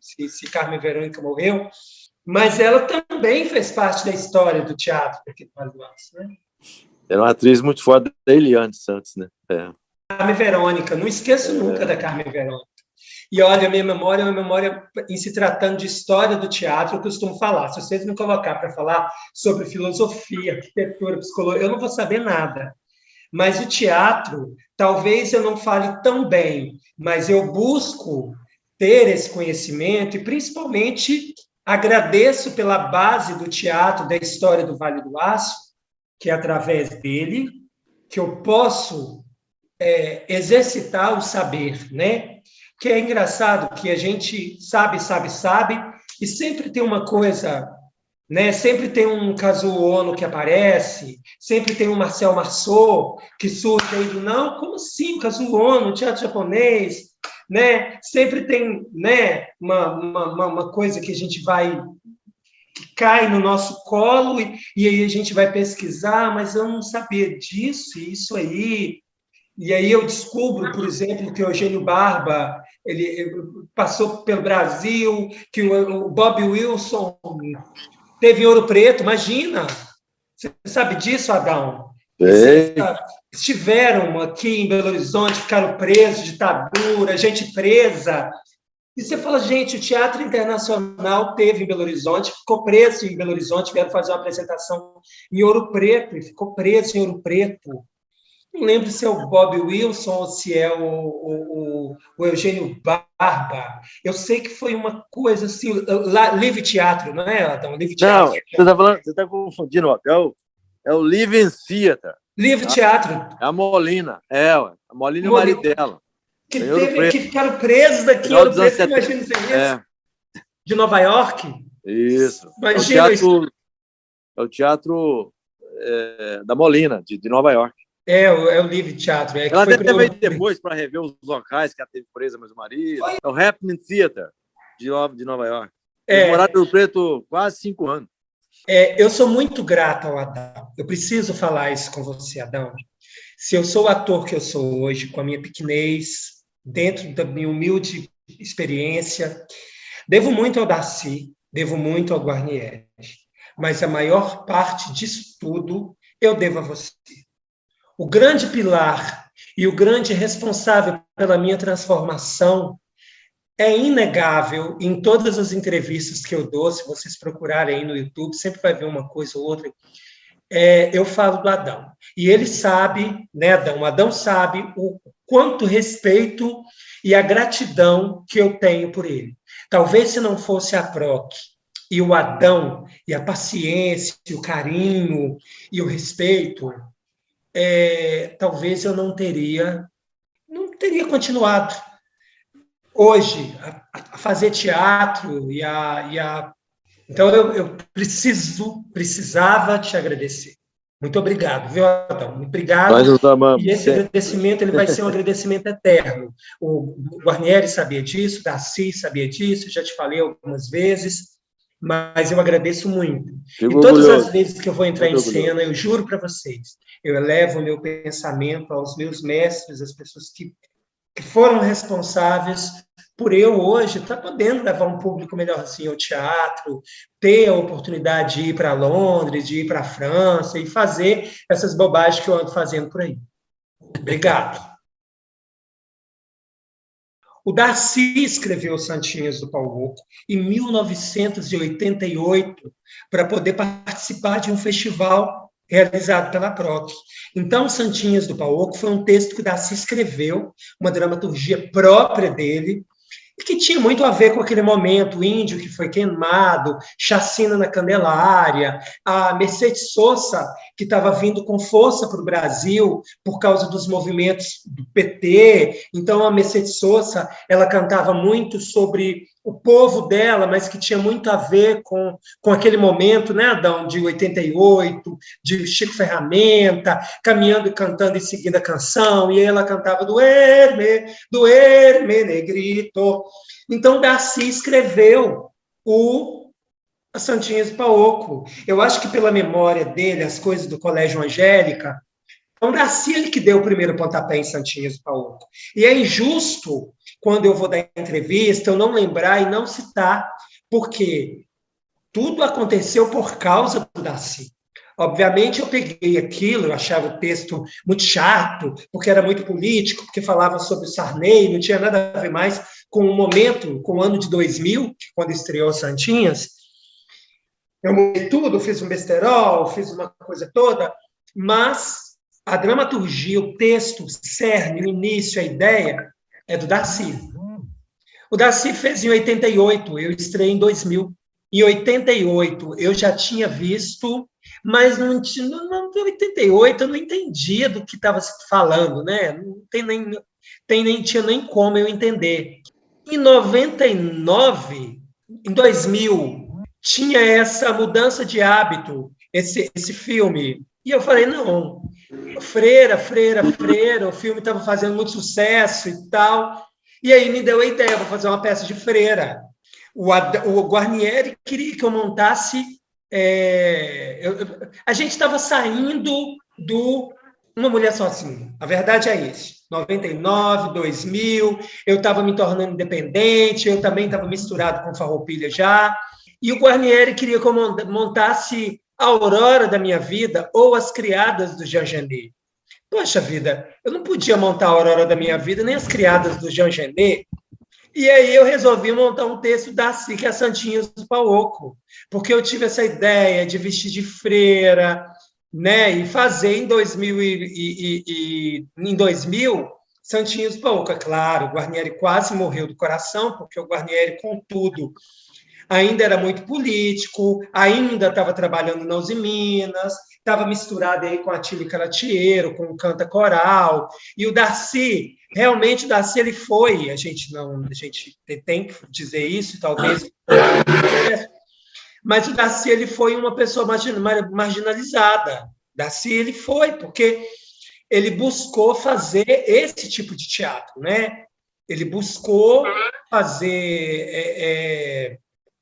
Carmen Verônica morreu, mas ela também fez parte da história do teatro aqui do Vale do Aço, né? Era uma atriz muito foda da Eliane Santos, né? Carmen Verônica, não esqueço nunca da Carmen Verônica. E olha, a minha memória é uma memória, em se tratando de história do teatro, eu costumo falar. Se vocês me colocar para falar sobre filosofia, arquitetura, psicologia, eu não vou saber nada. Mas o teatro, talvez eu não fale tão bem, mas eu busco ter esse conhecimento e, principalmente, agradeço pela base do teatro, da história do Vale do Aço, que é através dele que eu posso exercitar o saber, né? Que é engraçado que a gente sabe, e sempre tem uma coisa, né? Sempre tem um Kazuo Ono que aparece, sempre tem um Marcel Marceau que surge aí do não, como assim, Kazuo Ono, teatro japonês, né? Sempre tem, né, uma coisa que a gente vai, que cai no nosso colo e aí a gente vai pesquisar, mas eu não sabia disso, isso aí. E aí eu descubro, por exemplo, que o Eugênio Barba ele passou pelo Brasil, que o Bob Wilson teve em Ouro Preto, imagina! Você sabe disso, Adão? Estiveram aqui em Belo Horizonte, ficaram presos, ditadura, gente presa. E você fala, gente, o Teatro Internacional teve em Belo Horizonte, ficou preso em Belo Horizonte, vieram fazer uma apresentação em Ouro Preto, e ficou preso em Ouro Preto. Não lembro se é o Bob Wilson ou se é o Eugênio Barba. Eu sei que foi uma coisa assim, Live Teatro, não é, Adão? Live Não, Teatro. você está confundindo, é o Living Theater. Live Teatro. É a Molina, a Molina e o marido dela. Que ficaram presos daqui em Ouro Preto, imagina isso aí. De Nova York? Isso. Imagina isso. É o teatro da Molina, de Nova York. É o Live Teatro. Ela até veio depois para rever os locais que ela teve presa, mas o marido. É o Happening Theater, de Nova York. Eles moraram em Ouro Preto quase 5 anos. Eu sou muito grato ao Adão. Eu preciso falar isso com você, Adão. Se eu sou o ator que eu sou hoje, com a minha pequenez, dentro da minha humilde experiência, devo muito ao Darcy, devo muito ao Guarnieri, mas a maior parte disso tudo eu devo a você. O grande pilar e o grande responsável pela minha transformação é inegável em todas as entrevistas que eu dou, se vocês procurarem aí no YouTube, sempre vai ver uma coisa ou outra, eu falo do Adão. E ele sabe, né, Adão? O Adão sabe o quanto respeito e a gratidão que eu tenho por ele. Talvez se não fosse a PROC e o Adão, e a paciência, e o carinho, e o respeito, talvez eu não teria continuado hoje a fazer teatro então eu precisava te agradecer. Muito obrigado, viu, Adão? Obrigado. Nós nos amamos. E esse agradecimento ele vai ser um agradecimento eterno. O Guarnieri sabia disso, o Darcy sabia disso, já te falei algumas vezes, mas eu agradeço muito. E todas as vezes que eu vou entrar em cena, eu juro para vocês, eu elevo o meu pensamento aos meus mestres, às pessoas que foram responsáveis por eu hoje estar podendo levar um público melhorzinho ao teatro, ter a oportunidade de ir para Londres, de ir para a França e fazer essas bobagens que eu ando fazendo por aí. Obrigado. O Darcy escreveu Santinhas do Pau Oco em 1988 para poder participar de um festival realizado pela PROC. Então, Santinhas do Paoco foi um texto que o Darcy escreveu, uma dramaturgia própria dele, e que tinha muito a ver com aquele momento, o índio que foi queimado, chacina na Candelária, a Mercedes Sosa, que estava vindo com força para o Brasil por causa dos movimentos do PT. Então, a Mercedes Sosa, ela cantava muito sobre o povo dela, mas que tinha muito a ver com aquele momento, né, Adão, de 88, de Chico Ferramenta, caminhando e cantando e seguindo a canção, e ela cantava do Herme Negrito. Então, Darcy escreveu a Santinhas do Paoco. Eu acho que pela memória dele, as coisas do Colégio Angélica, então, Darcy ele que deu o primeiro pontapé em Santinhas do Paoco. E é injusto, quando eu vou dar entrevista, eu não lembrar e não citar, porque tudo aconteceu por causa do Darcy. Obviamente, eu peguei aquilo, eu achava o texto muito chato, porque era muito político, porque falava sobre o Sarney, não tinha nada a ver mais com o momento, com o ano de 2000, quando estreou Santinhas. Eu mudei tudo, fiz um besterol, fiz uma coisa toda, mas a dramaturgia, o texto, o cerne, o início, a ideia, é do Darcy. O Darcy fez em 88, eu estreiei em 2000. Em 88, eu já tinha visto, mas em 88 eu não entendia do que estava se falando, né? Não tinha nem como eu entender. Em 99, em 2000, tinha essa mudança de hábito, esse filme. E eu falei, não, Freira, o filme estava fazendo muito sucesso e tal. E aí me deu a ideia, vou fazer uma peça de Freira. O Guarnieri queria que eu montasse... a gente estava saindo do Uma Mulher Sozinha. A verdade é isso. 99, 2000, eu estava me tornando independente, eu também estava misturado com Farroupilha já. E o Guarnieri queria que eu montasse a Aurora da Minha Vida ou As Criadas do Jean Genet. Poxa vida, eu não podia montar a Aurora da Minha Vida nem As Criadas do Jean Genet. E aí eu resolvi montar um texto da Darcy, que é Santinhas do Paoco, porque eu tive essa ideia de vestir de freira, né, e fazer em 2000, em 2000 Santinhas do Paoco. É claro, o Guarnieri quase morreu do coração, porque o Guarnieri, contudo, ainda era muito político, ainda estava trabalhando na Uzi Minas, estava misturado aí com a Atílio Caratiero, com o Canta Coral, e o Darcy, realmente o Darcy ele foi, a gente tem que dizer isso, talvez, mas o Darcy ele foi uma pessoa marginalizada. Darcy ele foi, porque ele buscou fazer esse tipo de teatro, né? Ele buscou fazer,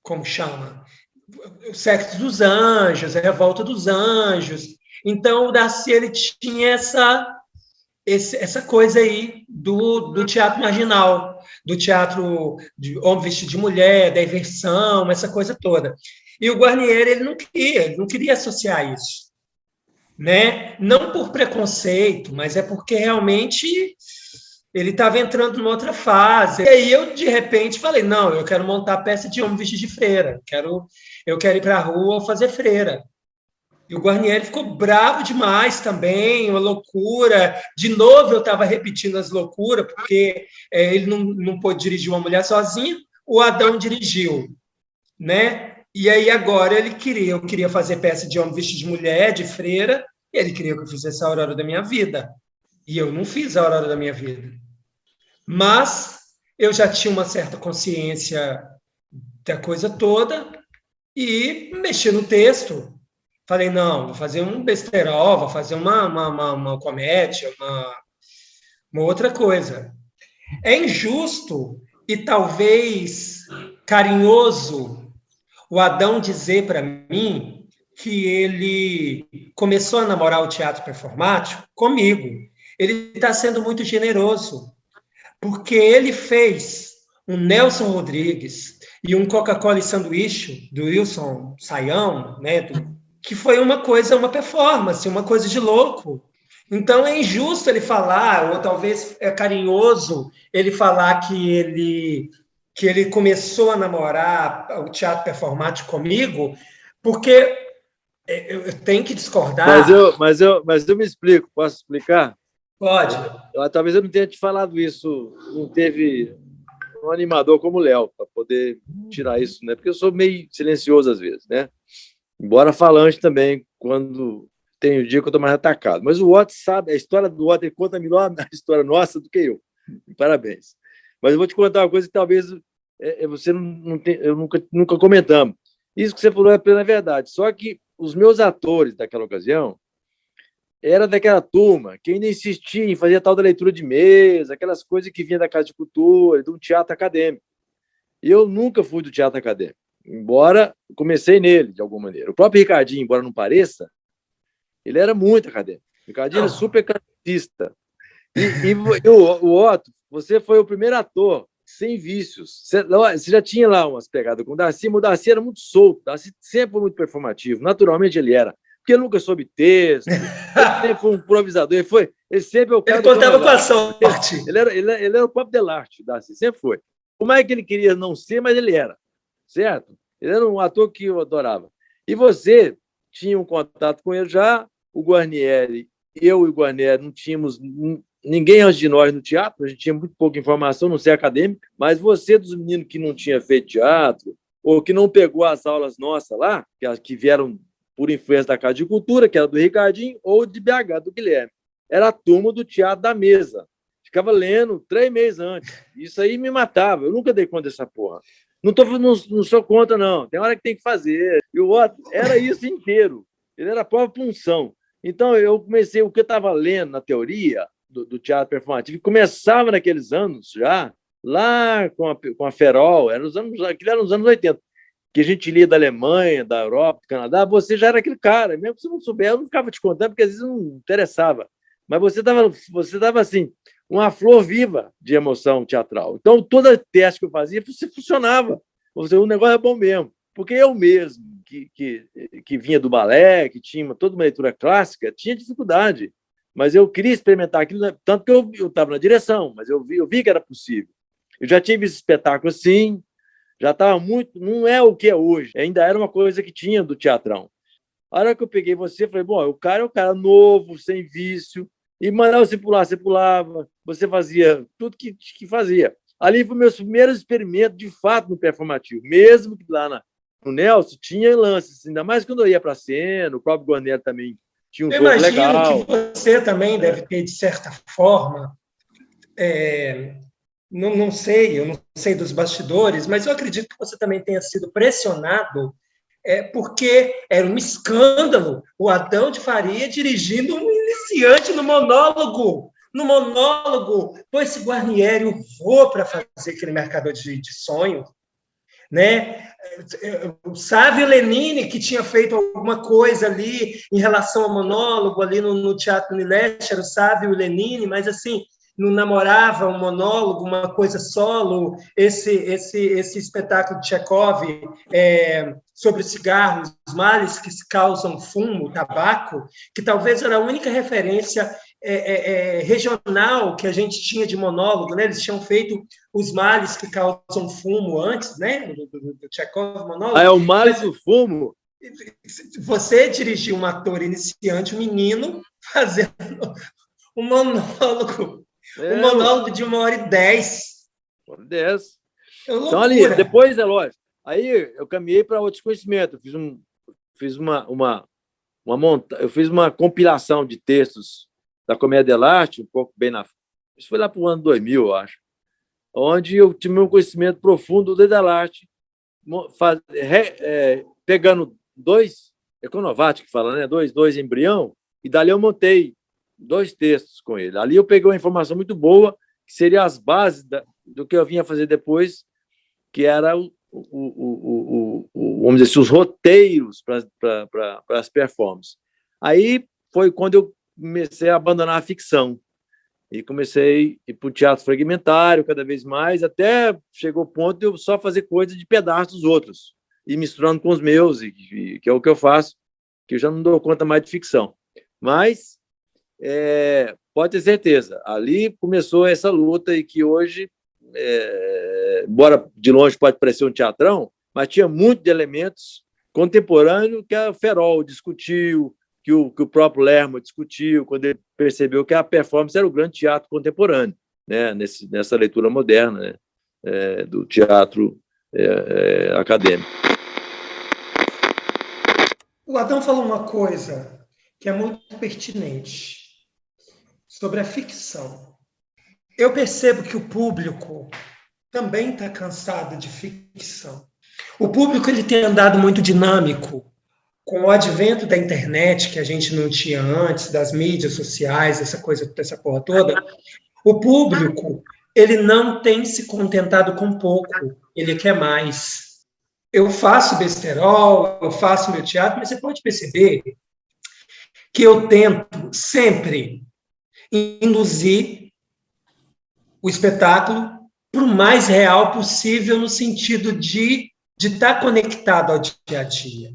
como chama? O Sexo dos Anjos, a Revolta dos Anjos. Então, o Darcy ele tinha essa coisa aí do teatro marginal, do teatro de homem vestido de mulher, da inversão, essa coisa toda. E o Guarnieri ele não queria associar isso, né? Não por preconceito, mas é porque realmente ele estava entrando numa outra fase. E aí eu, de repente, falei, não, eu quero montar a peça de homem vestido de freira, eu quero ir para a rua fazer freira. E o Guarnieri ficou bravo demais também, uma loucura. De novo, eu estava repetindo as loucuras, porque ele não pôde dirigir Uma Mulher Sozinha, o Adão dirigiu, né? E aí agora eu queria fazer peça de homem vestido de mulher, de freira, e ele queria que eu fizesse a Aurora da Minha Vida. E eu não fiz a Aurora da Minha Vida. Mas eu já tinha uma certa consciência da coisa toda e mexi no texto. Falei, não, vou fazer um besterol, vou fazer uma comédia, uma outra coisa. É injusto e talvez carinhoso o Adão dizer para mim que ele começou a namorar o teatro performático comigo. Ele está sendo muito generoso, porque ele fez um Nelson Rodrigues e um Coca-Cola e Sanduíche, do Wilson Saião, né, que foi uma performance, uma coisa de louco. Então, é injusto ele falar, ou talvez é carinhoso ele falar que ele começou a namorar o teatro performático comigo, porque eu tenho que discordar. Mas eu me explico, posso explicar? Pode. Talvez eu não tenha te falado isso, não teve um animador como o Léo para poder tirar isso, né? Porque eu sou meio silencioso às vezes, né? Embora falante também, quando tem o dia que eu estou mais atacado. Mas o Otto sabe, a história do Otto, ele conta melhor a história nossa do que eu. Parabéns. Mas eu vou te contar uma coisa que talvez você não tem, eu nunca comentamos. Isso que você falou é plena verdade. Só que os meus atores daquela ocasião era daquela turma que ainda insistia em fazer a tal da leitura de mesa, aquelas coisas que vinha da Casa de Cultura, de um teatro acadêmico. E eu nunca fui do teatro acadêmico, embora comecei nele, de alguma maneira. O próprio Ricardinho, embora não pareça, ele era muito acadêmico. O Ricardinho era super classicista. E o Otto, você foi o primeiro ator sem vícios. Você já tinha lá umas pegadas com o Darcy, mas o Darcy era muito solto, o Darcy sempre foi muito performativo, naturalmente ele era, porque ele nunca soube texto, ele sempre foi um improvisador, ele sempre é o cara. Ele contava com a sorte. Ele era o próprio Delarte, o Darcy, sempre foi. Como é que ele queria não ser, mas ele era, certo? Ele era um ator que eu adorava. E você tinha um contato com ele já, o Guarnieri, eu e o Guarnieri não tínhamos ninguém antes de nós no teatro, a gente tinha muito pouca informação, não sei acadêmica, mas você, dos meninos que não tinha feito teatro, ou que não pegou as aulas nossas lá, que vieram por influência da Casa de Cultura, que era do Ricardinho, ou de BH, do Guilherme. Era a turma do Teatro da Mesa. Ficava lendo 3 meses antes. Isso aí me matava. Eu nunca dei conta dessa porra. Não sou contra, não. Tem hora que tem que fazer. E o outro era isso inteiro. Ele era a própria punção. Então, eu comecei, o que eu estava lendo na teoria do teatro performativo, que começava naqueles anos já, lá com a Ferrol, aquilo era nos anos 80, que a gente lia da Alemanha, da Europa, do Canadá, você já era aquele cara. Mesmo que você não souber, eu não ficava te contando, porque às vezes não interessava. Mas você estava assim, uma flor viva de emoção teatral. Então, toda teste que eu fazia, você funcionava. O negócio é bom mesmo. Porque eu mesmo, que vinha do balé, que tinha toda uma leitura clássica, tinha dificuldade. Mas eu queria experimentar aquilo, tanto que eu estava na direção, mas eu vi que era possível. Eu já tinha visto espetáculo assim, já estava muito... Não é o que é hoje, ainda era uma coisa que tinha do teatrão. A hora que eu peguei você, falei, bom, o cara é um cara novo, sem vício, e mandava você pular, você pulava, você fazia tudo que fazia. Ali foi meus primeiros experimentos, de fato, no performativo. Mesmo que lá no Nelson tinha lances, ainda mais quando eu ia para a cena, o próprio Guarnieri também tinha um jogo legal. Eu imagino que você também deve ter, de certa forma, eu não sei dos bastidores, mas eu acredito que você também tenha sido pressionado, porque era um escândalo o Adão de Faria dirigindo um iniciante no monólogo. Pô, esse Guarnieri voou para fazer aquele Mercador de Sonhos, né? O Sávio Lenine, que tinha feito alguma coisa ali em relação ao monólogo ali no Teatro Unileste, era o Sávio Lenine, mas assim, não namorava um monólogo, uma coisa solo. Esse espetáculo de Tchekov sobre os cigarros, os males que causam fumo, tabaco, que talvez era a única referência regional que a gente tinha de monólogo, né? Eles tinham feito os males que causam fumo antes, né? Do Tchekov, monólogo. É o males do fumo? Você dirigiu um ator iniciante, um menino, fazendo um monólogo. Um monólogo de 1h10. 1h10. Então, ali, depois, é lógico. Aí eu caminhei para outros conhecimentos. Eu fiz uma compilação de textos da Comédia dell'arte, um pouco bem na... Isso foi lá para o ano 2000, eu acho. Onde eu tive um conhecimento profundo do dell'arte, pegando 2, é Konovati que fala, né? Dois embrião, e dali eu montei 2 textos com ele. Ali eu peguei uma informação muito boa, que seria as bases do que eu vinha fazer depois, que era vamos dizer assim, os roteiros para as performances. Aí foi quando eu comecei a abandonar a ficção e comecei a ir para o teatro fragmentário cada vez mais, até chegou o ponto de eu só fazer coisas de pedaços dos outros e misturando com os meus, que é o que eu faço, que eu já não dou conta mais de ficção. Mas pode ter certeza, ali começou essa luta e que hoje, embora de longe pode parecer um teatrão, mas tinha muito de elementos contemporâneo que a Ferrol discutiu, que o próprio Lerma discutiu, quando ele percebeu que a performance era o grande teatro contemporâneo, né? Nessa leitura moderna, né? Do teatro acadêmico. O Adão falou uma coisa que é muito pertinente sobre a ficção. Eu percebo que o público também está cansado de ficção. O público ele tem andado muito dinâmico. Com o advento da internet, que a gente não tinha antes, das mídias sociais, essa porra toda, o público ele não tem se contentado com pouco, ele quer mais. Eu faço besterol, eu faço meu teatro, mas você pode perceber que eu tento sempre induzir o espetáculo para o mais real possível, no sentido de estar conectado ao dia a dia,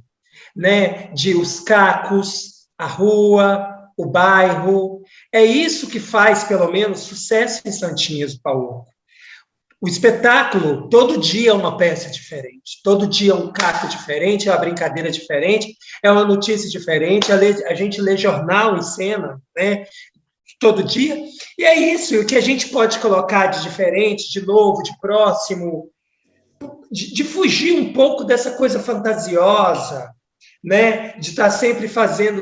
né? De os cacos, a rua, o bairro. É isso que faz, pelo menos, sucesso em Santinhas do Paúco. O espetáculo, todo dia é uma peça diferente, todo dia é um caco diferente, é uma brincadeira diferente, é uma notícia diferente, a gente lê jornal em cena, né? Todo dia, e é isso, o que a gente pode colocar de diferente, de novo, de próximo, de fugir um pouco dessa coisa fantasiosa, né? De estar sempre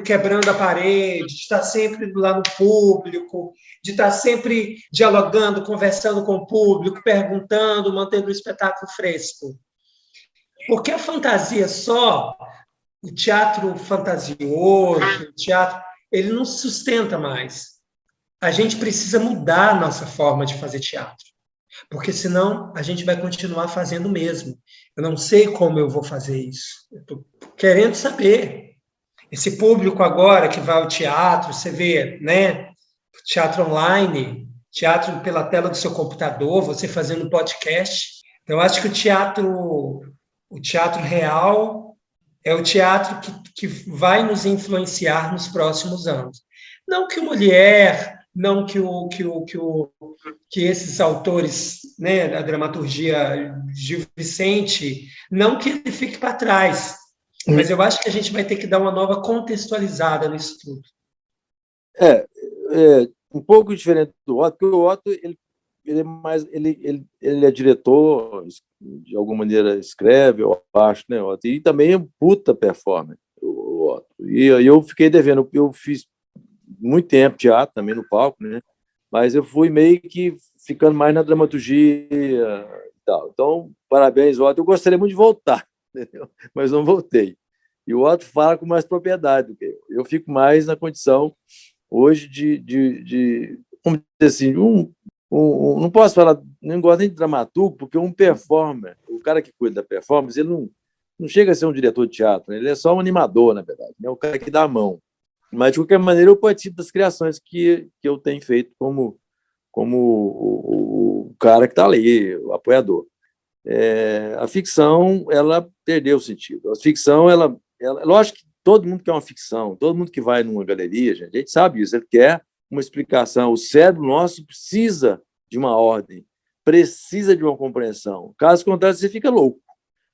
quebrando a parede, de estar sempre lá no público, de estar sempre dialogando, conversando com o público, perguntando, mantendo o espetáculo fresco. Porque a fantasia só, o teatro fantasioso, o teatro, ele não se sustenta mais. A gente precisa mudar a nossa forma de fazer teatro, porque senão a gente vai continuar fazendo o mesmo. Eu não sei como eu vou fazer isso. Eu estou querendo saber. Esse público agora que vai ao teatro, você vê, né? Teatro online, teatro pela tela do seu computador, você fazendo podcast. Eu acho que o teatro real é o teatro que vai nos influenciar nos próximos anos. Não que o Molière, não que esses autores, né, da dramaturgia, Gil Vicente, não que ele fique para trás, mas eu acho que a gente vai ter que dar uma nova contextualizada nisso tudo. Um pouco diferente do Otto, porque o Otto ele é mais ele é diretor, de alguma maneira escreve, eu acho, né, Otto? E também é um puta performance, o Otto. E eu fiquei devendo, eu fiz muito tempo teatro também no palco, né? Mas eu fui meio que ficando mais na dramaturgia e tal. Então, parabéns, Otto. Eu gostaria muito de voltar, entendeu? Mas não voltei. E o Otto fala com mais propriedade do que eu. Eu fico mais na condição hoje de vamos dizer assim, não posso falar, não gosto nem de dramaturgo, porque um performer, o cara que cuida da performance, ele não chega a ser um diretor de teatro, né? Ele é só um animador, na verdade, é o cara que dá a mão. Mas, de qualquer maneira, eu participo das criações que eu tenho feito como o cara que está ali, o apoiador. A ficção, ela perdeu o sentido. A ficção, lógico que todo mundo quer uma ficção, todo mundo que vai numa galeria, a gente sabe isso, ele quer uma explicação. O cérebro nosso precisa de uma ordem, precisa de uma compreensão. Caso contrário, você fica louco.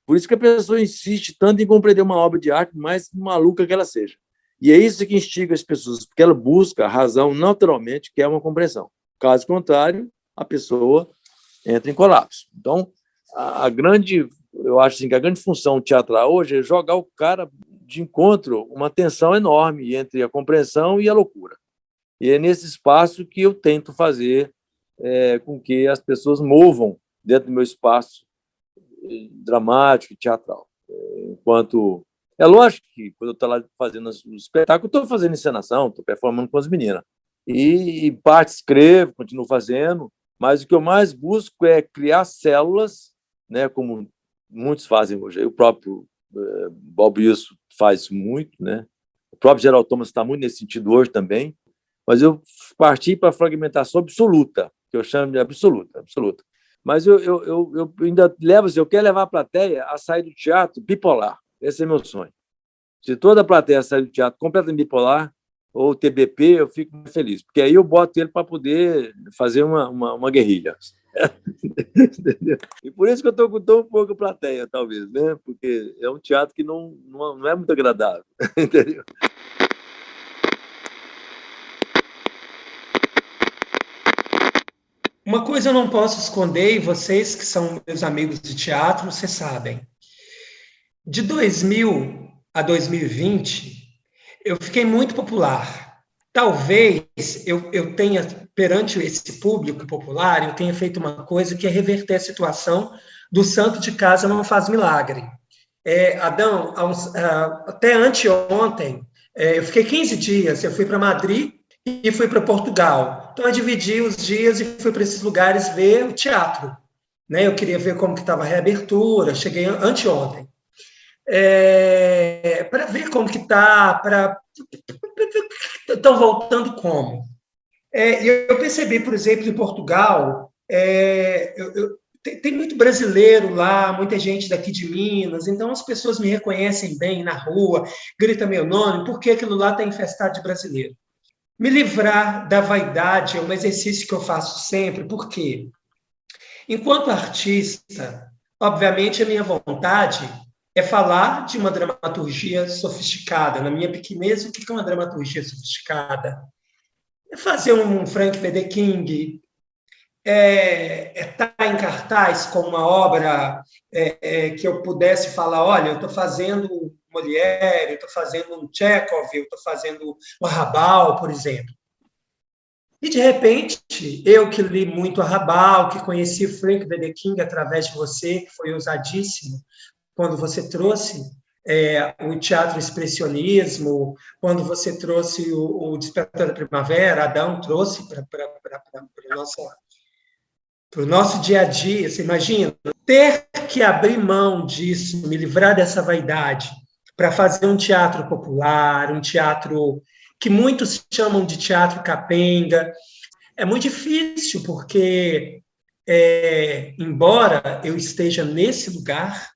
Por isso que a pessoa insiste tanto em compreender uma obra de arte, mais maluca que ela seja. E é isso que instiga as pessoas, porque ela busca a razão naturalmente, que é uma compreensão. Caso contrário, a pessoa entra em colapso. Então, eu acho assim, que a grande função teatral hoje é jogar o cara de encontro uma tensão enorme entre a compreensão e a loucura. E é nesse espaço que eu tento fazer com que as pessoas movam dentro do meu espaço dramático e teatral. Enquanto... É lógico que, quando eu estou lá fazendo o espetáculo, estou fazendo encenação, estou performando com as meninas. E, em parte, escrevo, continuo fazendo, mas o que eu mais busco é criar células, né, como muitos fazem hoje. O próprio Bob Wilson faz muito, né? O próprio Gerald Thomas está muito nesse sentido hoje também, mas eu parti para a fragmentação absoluta, que eu chamo de absoluta. Mas eu ainda levo, eu quero levar a plateia a sair do teatro bipolar. Esse é meu sonho. Se toda a plateia sair do teatro completamente bipolar, ou TBP, eu fico muito feliz, porque aí eu boto ele para poder fazer uma guerrilha. E por isso que eu estou com tão pouca plateia, talvez, né? Porque é um teatro que não é muito agradável, entendeu? Uma coisa eu não posso esconder, e vocês que são meus amigos de teatro, vocês sabem. De 2000 a 2020, eu fiquei muito popular. Talvez eu tenha, perante esse público popular, eu tenha feito uma coisa que é reverter a situação do santo de casa não faz milagre. Adão, até anteontem, eu fiquei 15 dias, eu fui para Madrid e fui para Portugal. Então, eu dividi os dias e fui para esses lugares ver o teatro. Né? Eu queria ver como que estava a reabertura, cheguei anteontem. Para ver como que está, para estão voltando como. Eu percebi, por exemplo, em Portugal, tem muito brasileiro lá, muita gente daqui de Minas, então as pessoas me reconhecem bem na rua, gritam meu nome, porque aquilo lá está infestado de brasileiro. Me livrar da vaidade é um exercício que eu faço sempre, por quê? Enquanto artista, obviamente a minha vontade é falar de uma dramaturgia sofisticada. Na minha pequenez, o que é uma dramaturgia sofisticada? É fazer um Frank Wedekind, estar em cartaz com uma obra que eu pudesse falar, olha, eu estou fazendo Molière, eu estou fazendo um Chekhov, eu estou fazendo um Arrabal, por exemplo. E, de repente, eu que li muito Arrabal, que conheci Frank Wedekind através de você, que foi ousadíssimo, quando você trouxe o teatro expressionismo, quando você trouxe o Despertar da Primavera, Adão trouxe para o nosso dia a dia. Você imagina? Ter que abrir mão disso, me livrar dessa vaidade, para fazer um teatro popular, um teatro que muitos chamam de teatro capenga, é muito difícil, porque, embora eu esteja nesse lugar,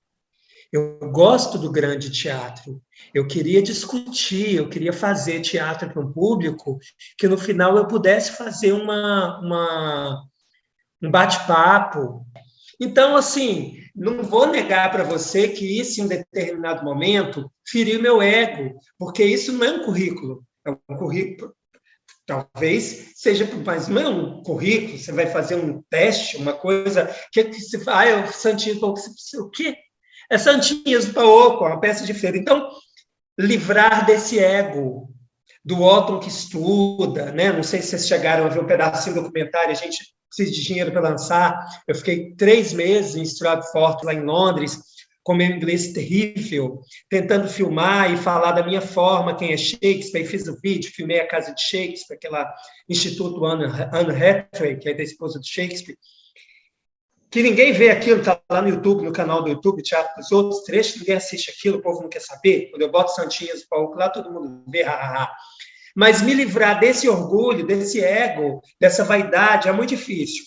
eu gosto do grande teatro. Eu queria discutir, eu queria fazer teatro para um público que, no final, eu pudesse fazer um bate-papo. Então, assim, não vou negar para você que isso, em um determinado momento, feriu meu ego, porque isso não é um currículo. É um currículo, talvez seja, mas não é um currículo, você vai fazer um teste, uma coisa que você fala, é o Santinho do o quê? É Santinhas do Paoco, uma peça de feira. Então, livrar desse ego do Otton que estuda, né? Não sei se vocês chegaram a ver um pedacinho do documentário, a gente precisa de dinheiro para lançar. Eu fiquei 3 meses em Stratford, lá em Londres, com meu inglês terrível, tentando filmar e falar da minha forma, quem é Shakespeare, e fiz o vídeo, filmei a casa de Shakespeare, aquela Instituto Anne Hathaway, que é da esposa do Shakespeare, que ninguém vê aquilo, está lá no YouTube, no canal do YouTube, Teatro dos Outros, trechos, ninguém assiste aquilo, o povo não quer saber. Quando eu boto Santinhas do Palco lá, todo mundo vê, hahaha. Mas me livrar desse orgulho, desse ego, dessa vaidade, é muito difícil.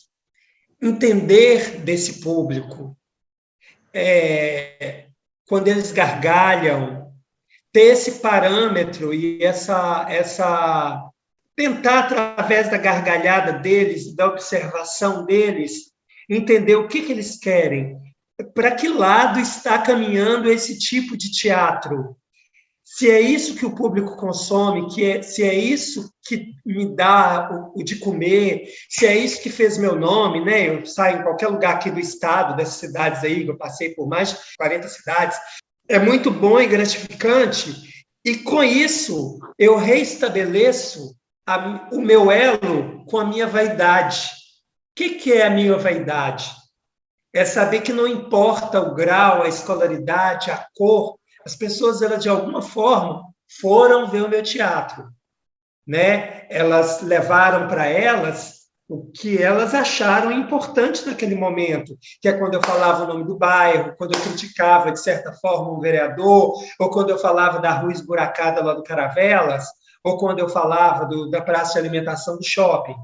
Entender desse público, quando eles gargalham, ter esse parâmetro e tentar, através da gargalhada deles, da observação deles, entender o que eles querem, para que lado está caminhando esse tipo de teatro. Se é isso que o público consome, se é isso que me dá o de comer, se é isso que fez meu nome, né? Eu saio em qualquer lugar aqui do estado, dessas cidades aí, eu passei por mais de 40 cidades, é muito bom e gratificante, e com isso eu reestabeleço o meu elo com a minha vaidade. O que é a minha vaidade? É saber que não importa o grau, a escolaridade, a cor, as pessoas, elas, de alguma forma, foram ver o meu teatro. Né? Elas levaram para elas o que elas acharam importante naquele momento, que é quando eu falava o nome do bairro, quando eu criticava, de certa forma, um vereador, ou quando eu falava da rua esburacada lá do Caravelas, ou quando eu falava da praça de alimentação do shopping.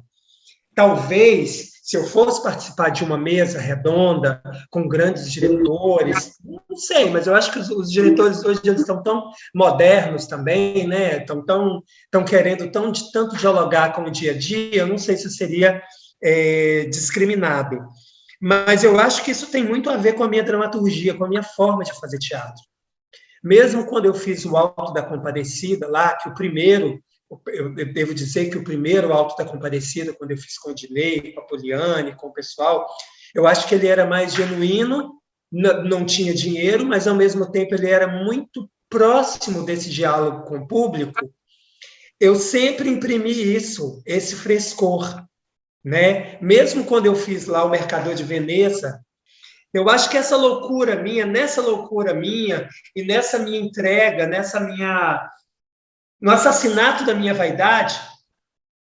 talvez, se eu fosse participar de uma mesa redonda com grandes diretores, não sei, mas eu acho que os diretores hoje eles estão tão modernos também, né? Estão querendo tanto dialogar com o dia a dia, eu não sei se seria discriminado. Mas eu acho que isso tem muito a ver com a minha dramaturgia, com a minha forma de fazer teatro. Mesmo quando eu fiz o Alto da Compadecida lá, que eu devo dizer que o primeiro Alto da Compadecida, quando eu fiz com o Dilei, com a Poliane, com o pessoal, eu acho que ele era mais genuíno, não tinha dinheiro, mas, ao mesmo tempo, ele era muito próximo desse diálogo com o público. Eu sempre imprimi isso, esse frescor, né? Mesmo quando eu fiz lá o Mercador de Veneza, eu acho que nessa loucura minha, e nessa minha entrega, no assassinato da minha vaidade,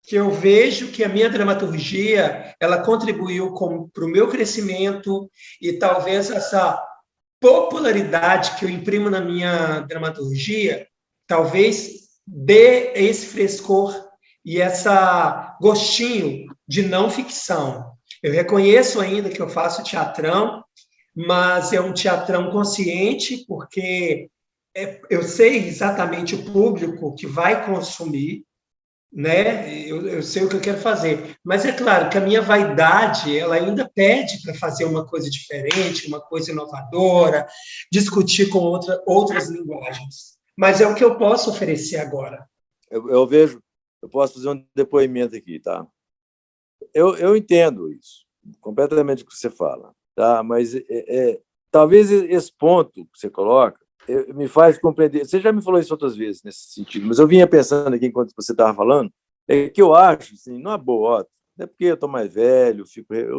que eu vejo que a minha dramaturgia, ela contribuiu para o meu crescimento, e talvez essa popularidade que eu imprimo na minha dramaturgia, talvez dê esse frescor e esse gostinho de não ficção. Eu reconheço ainda que eu faço teatrão, mas é um teatrão consciente, porque eu sei exatamente o público que vai consumir, né? Eu sei o que eu quero fazer. Mas é claro que a minha vaidade, ela ainda pede para fazer uma coisa diferente, uma coisa inovadora, discutir com outras linguagens. Mas é o que eu posso oferecer agora. Eu vejo, eu posso fazer um depoimento aqui, tá? Eu entendo isso, completamente o que você fala, tá? Mas talvez esse ponto que você coloca me faz compreender. Você já me falou isso outras vezes nesse sentido, mas eu vinha pensando aqui enquanto você estava falando, que eu acho, assim, numa boa, é porque eu estou mais velho,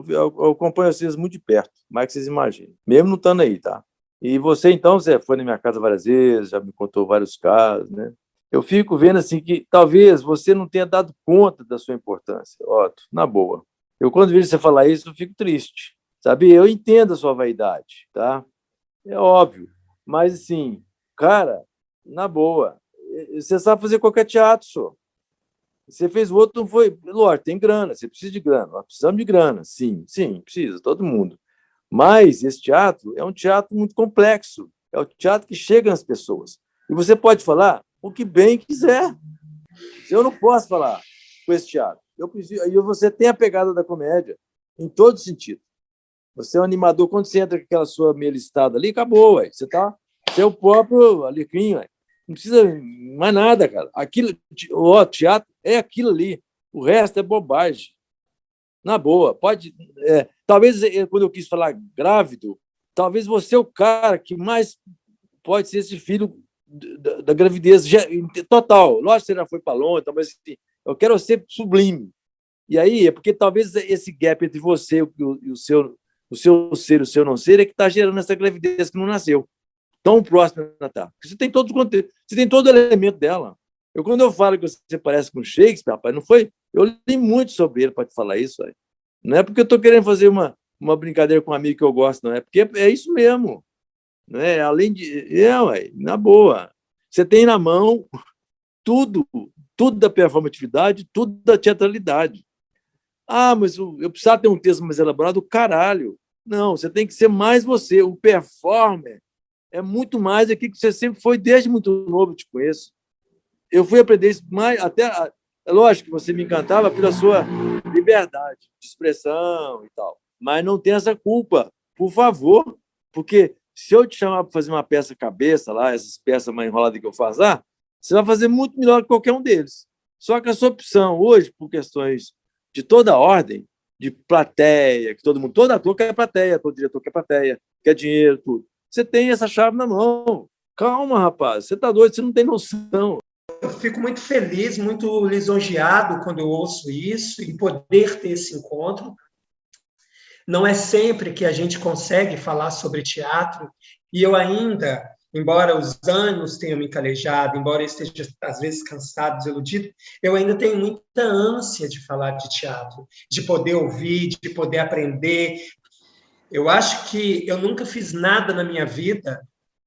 eu acompanho vocês muito de perto, mais que vocês imaginem, mesmo não estando aí, tá? E você, então, você foi na minha casa várias vezes, já me contou vários casos, né? Eu fico vendo assim que talvez você não tenha dado conta da sua importância, Otto, na boa. Eu, quando vejo você falar isso, eu fico triste, sabe? Eu entendo a sua vaidade, tá? É óbvio. Mas, assim, cara, na boa, você sabe fazer qualquer teatro, só. Você fez o outro, não foi... Lógico, tem grana, você precisa de grana. Nós precisamos de grana, sim, precisa, todo mundo. Mas esse teatro é um teatro muito complexo. É o teatro que chega nas pessoas. E você pode falar o que bem quiser. Eu não posso falar com esse teatro. E você tem a pegada da comédia, em todo sentido. Você é um animador, quando você entra com aquela sua meia listada ali, acabou, ué. Você é o próprio alecrim, ué. Não precisa mais nada, cara. O teatro é aquilo ali. O resto é bobagem. Na boa. Talvez, quando eu quis falar grávido, talvez você é o cara que mais pode ser esse filho da gravidez total. Lógico que você já foi para longe, mas assim, eu quero ser sublime. E aí, é porque talvez esse gap entre você e o seu ser e o seu não ser é que está gerando essa gravidez que não nasceu. Tão próximo da Natália. Você tem todo o conteúdo, você tem todo o elemento dela. Quando eu falo que você parece com Shakespeare, rapaz, não foi? Eu li muito sobre ele para te falar isso. Aí. Não é porque eu estou querendo fazer uma brincadeira com um amigo que eu gosto, não. É porque é isso mesmo. Né? Além de. Na boa. Você tem na mão tudo da performatividade, tudo da teatralidade. Ah, mas eu precisava ter um texto mais elaborado, caralho. Não, você tem que ser mais você. O performer é muito mais aquilo que você sempre foi desde muito novo, eu te conheço. Eu fui aprender isso mais, até. É lógico que você me encantava pela sua liberdade de expressão e tal, mas não tem essa culpa, por favor, porque se eu te chamar para fazer uma peça cabeça lá, essas peças mais enroladas que eu faço lá, você vai fazer muito melhor que qualquer um deles. Só que a sua opção hoje, por questões de toda a ordem, de plateia, que todo ator quer plateia, todo diretor quer plateia, quer dinheiro, tudo. Você tem essa chave na mão. Calma, rapaz, você está doido, você não tem noção. Eu fico muito feliz, muito lisonjeado quando eu ouço isso, em poder ter esse encontro. Não é sempre que a gente consegue falar sobre teatro, e eu ainda, embora os anos tenham me calejado, embora eu esteja, às vezes, cansado, desiludido, eu ainda tenho muita ânsia de falar de teatro, de poder ouvir, de poder aprender. Eu acho que eu nunca fiz nada na minha vida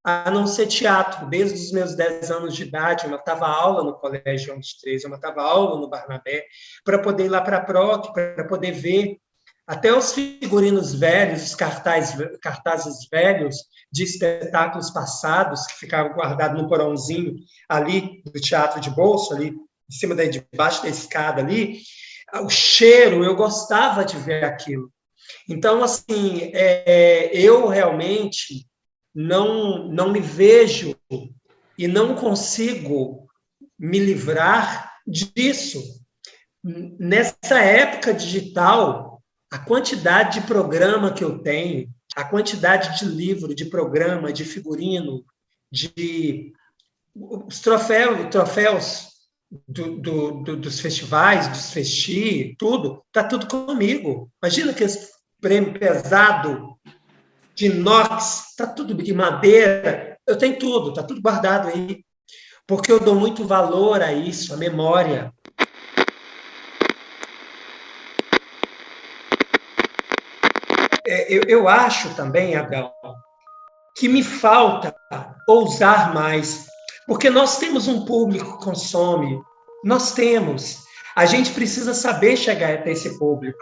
a não ser teatro. Desde os meus 10 anos de idade, eu matava aula no Colégio João 23, eu matava aula no Barnabé, para poder ir lá para a PROC, para poder ver até os figurinos velhos, os cartazes velhos de espetáculos passados, que ficavam guardados no porãozinho ali do Teatro de Bolso, ali em cima, debaixo da escada ali. O cheiro, eu gostava de ver aquilo. Então, assim, eu realmente não me vejo e não consigo me livrar disso. Nessa época digital, a quantidade de programa que eu tenho, a quantidade de livro, de programa, de figurino, de os troféus dos festivais, dos festi, tudo, está tudo comigo. Imagina que esse prêmio pesado de inox, está tudo de madeira, eu tenho tudo, está tudo guardado aí, porque eu dou muito valor a isso, a memória. Eu acho também, Abel, que me falta ousar mais, porque nós temos um público que consome, nós temos. A gente precisa saber chegar até esse público.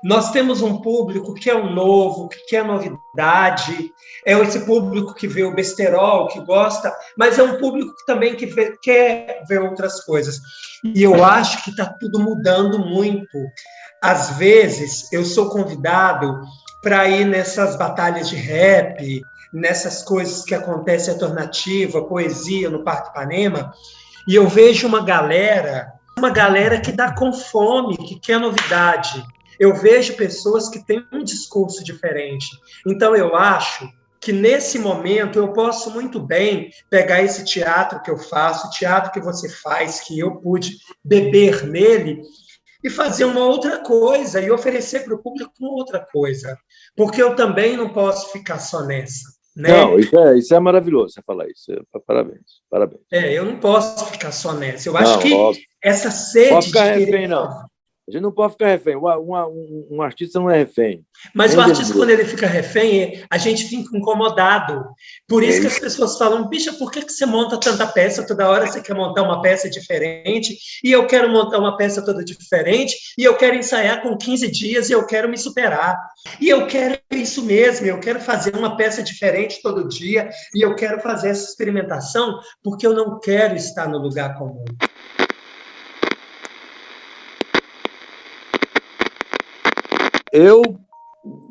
Nós temos um público que é o novo, que quer novidade, é esse público que vê o besterol, que gosta, mas é um público que também quer ver outras coisas. E eu acho que está tudo mudando muito. Às vezes, eu sou convidado para ir nessas batalhas de rap, nessas coisas que acontecem alternativa, poesia no Parque Ipanema, e eu vejo uma galera que dá com fome, que quer novidade. Eu vejo pessoas que têm um discurso diferente. Então, eu acho que, nesse momento, eu posso muito bem pegar esse teatro que eu faço, o teatro que você faz, que eu pude beber nele, e fazer uma outra coisa, e oferecer para o público uma outra coisa. Porque eu também não posso ficar só nessa. Né? Não, isso é maravilhoso, você falar isso. Parabéns, parabéns. Eu não posso ficar só nessa. Eu acho que essa sede pode ficar de refém, não. A gente não pode ficar refém. Um artista não é refém. Mas o artista, quando ele fica refém, a gente fica incomodado. Por isso que as pessoas falam, bicha, por que você monta tanta peça? Toda hora você quer montar uma peça diferente, e eu quero montar uma peça toda diferente, e eu quero ensaiar com 15 dias, e eu quero me superar. E eu quero isso mesmo, eu quero fazer uma peça diferente todo dia, e eu quero fazer essa experimentação, porque eu não quero estar no lugar comum. Eu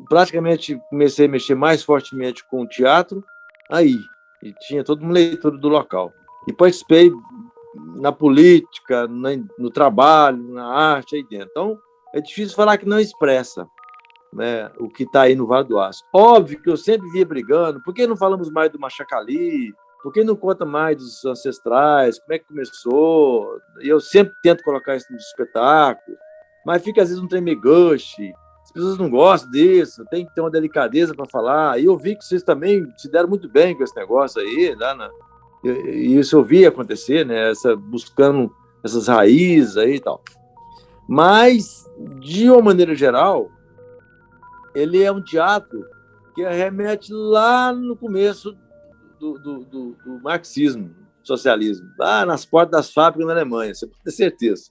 praticamente comecei a mexer mais fortemente com o teatro aí, e tinha toda uma leitura do local. E participei na política, no trabalho, na arte aí dentro. Então, é difícil falar que não expressa, né, o que está aí no Vale do Aço. Óbvio que eu sempre via brigando, por que não falamos mais do Machacali? Por que não conta mais dos ancestrais? Como é que começou? E eu sempre tento colocar isso no espetáculo, mas fica às vezes um tremeguste. As pessoas não gostam disso, tem que ter uma delicadeza para falar. E eu vi que vocês também se deram muito bem com esse negócio aí, e isso eu vi acontecer, né? Buscando essas raízes aí e tal. Mas, de uma maneira geral, ele é um teatro que remete lá no começo do marxismo, socialismo, lá nas portas das fábricas na Alemanha, você pode ter certeza.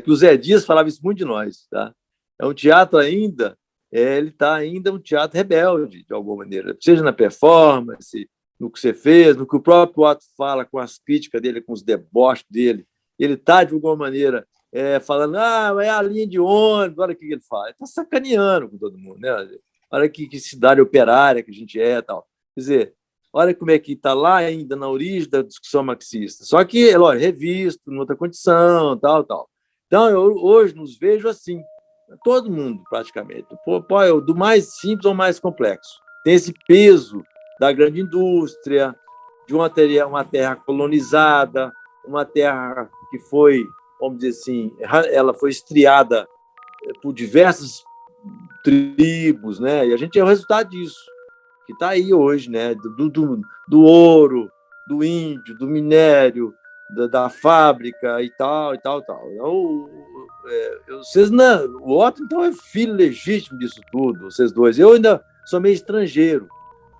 Que o Zé Dias falava isso muito de nós, tá? É um teatro ainda, ele está ainda um teatro rebelde, de alguma maneira, seja na performance, no que você fez, no que o próprio Otto fala, com as críticas dele, com os deboches dele. Ele está, de alguma maneira, falando, é a linha de ônibus, olha o que ele fala. Ele está sacaneando com todo mundo, né? Olha que cidade operária que a gente é e tal. Quer dizer, olha como é que está lá ainda na origem da discussão marxista. Só que, olha, revisto, em outra condição, tal. Então, eu hoje nos vejo assim, todo mundo, praticamente, do mais simples ao mais complexo. Tem esse peso da grande indústria, de uma terra colonizada, uma terra que foi, vamos dizer assim, ela foi estriada por diversas tribos, né? E a gente é o resultado disso, que está aí hoje, né? Do ouro, do índio, do minério, da fábrica e tal. Vocês não, o Otto, então, é filho legítimo disso tudo, vocês dois. Eu ainda sou meio estrangeiro,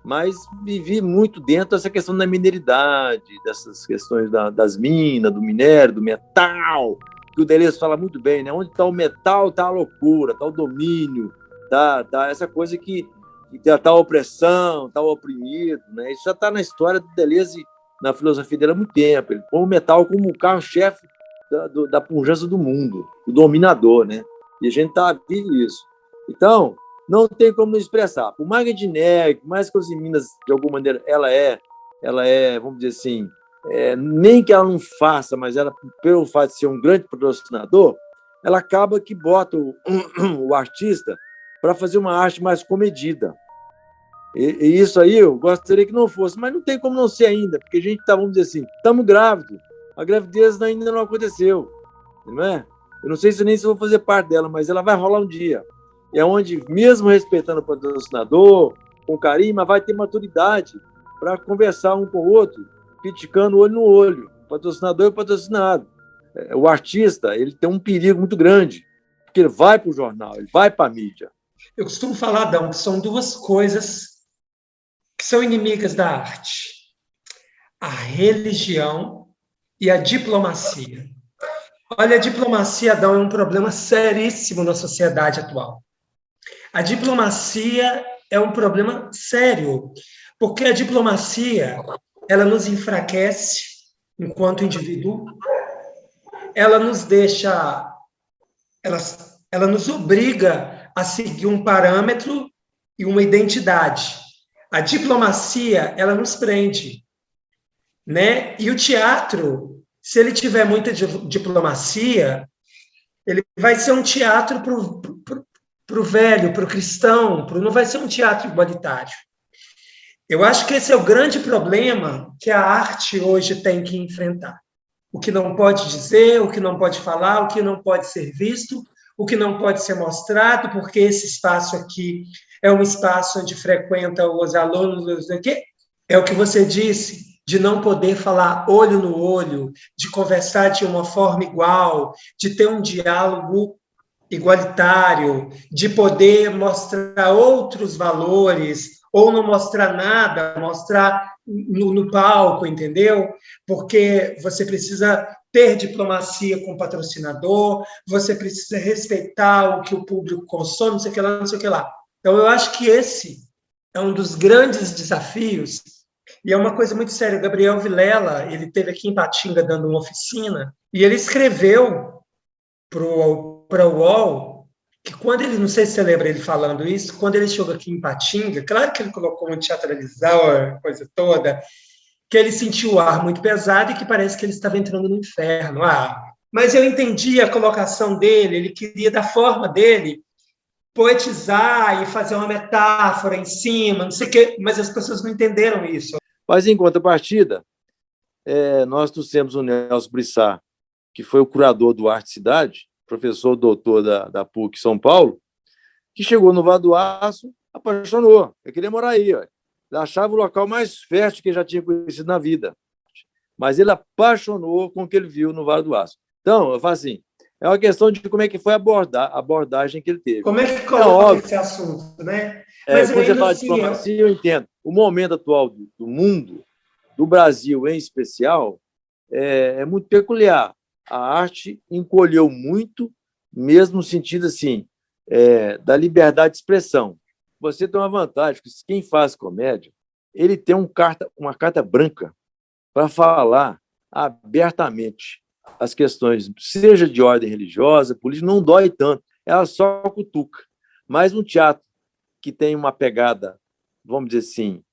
mas vivi muito dentro dessa questão da mineridade, dessas questões das minas, do minério, do metal, que o Deleuze fala muito bem, né? Onde está o metal, está a loucura, está o domínio, tá essa coisa que está a opressão, está o oprimido, né? Isso já está na história do Deleuze, na filosofia dele há muito tempo. Ele põe o metal como o carro-chefe da pujança do mundo, do dominador, né? E a gente vive isso. Então, não tem como não expressar. Por mais que a gente negue, por mais que as Minas, de alguma maneira, ela é, vamos dizer assim, nem que ela não faça, mas ela, pelo fato de ser um grande patrocinador, ela acaba que bota o artista para fazer uma arte mais comedida. E isso aí eu gostaria que não fosse, mas não tem como não ser ainda, porque a gente está, vamos dizer assim, estamos grávidos, a gravidez ainda não aconteceu, não é? Eu não sei se eu vou fazer parte dela, mas ela vai rolar um dia. É onde, mesmo respeitando o patrocinador, com carinho, mas vai ter maturidade para conversar um com o outro, criticando olho no olho, o patrocinador e o patrocinado. O artista, ele tem um perigo muito grande, porque ele vai para o jornal, ele vai para a mídia. Eu costumo falar, Adão, que são duas coisas que são inimigas da arte: a religião e a diplomacia. Olha, a diplomacia, Adão, é um problema seríssimo na sociedade atual. A diplomacia é um problema sério, porque a diplomacia, ela nos enfraquece enquanto indivíduo, ela nos deixa, ela nos obriga a seguir um parâmetro e uma identidade. A diplomacia, ela nos prende, né? E o teatro, se ele tiver muita diplomacia, ele vai ser um teatro para o velho, para o cristão, não vai ser um teatro igualitário. Eu acho que esse é o grande problema que a arte hoje tem que enfrentar. O que não pode dizer, o que não pode falar, o que não pode ser visto, o que não pode ser mostrado, porque esse espaço aqui é um espaço onde frequentam os alunos, é o que você disse, de não poder falar olho no olho, de conversar de uma forma igual, de ter um diálogo igualitário, de poder mostrar outros valores, ou não mostrar nada, mostrar no palco, entendeu? Porque você precisa ter diplomacia com o patrocinador, você precisa respeitar o que o público consome, não sei o que lá, não sei o que lá. Então, eu acho que esse é um dos grandes desafios, e é uma coisa muito séria. O Gabriel Vilela, ele esteve aqui em Patinga dando uma oficina, e ele escreveu para o UOL, que quando ele, não sei se você lembra ele falando isso, quando ele chegou aqui em Patinga, claro que ele colocou um teatralizar a coisa toda, que ele sentiu o ar muito pesado e que parece que ele estava entrando no inferno. Mas eu entendi a colocação dele, ele queria, da forma dele, poetizar e fazer uma metáfora em cima, não sei o quê, mas as pessoas não entenderam isso. Mas, em contrapartida, nós trouxemos o Nelson Brissat, que foi o curador do Arte Cidade, professor doutor da PUC São Paulo, que chegou no Vale do Aço, apaixonou, eu queria morar aí. Ó. Ele achava o local mais fértil que ele já tinha conhecido na vida. Mas ele apaixonou com o que ele viu no Vale do Aço. Então, eu falo assim, é uma questão de como é que foi a abordagem que ele teve. Como é que coloca esse assunto, né? Mas quando você fala de diplomacia, eu entendo. O momento atual do mundo, do Brasil em especial, é muito peculiar. A arte encolheu muito, mesmo no sentido assim, da liberdade de expressão. Você tem uma vantagem, que quem faz comédia, ele tem uma carta branca para falar abertamente as questões, seja de ordem religiosa, política, não dói tanto, ela só cutuca. Mas um teatro que tem uma pegada, vamos dizer assim,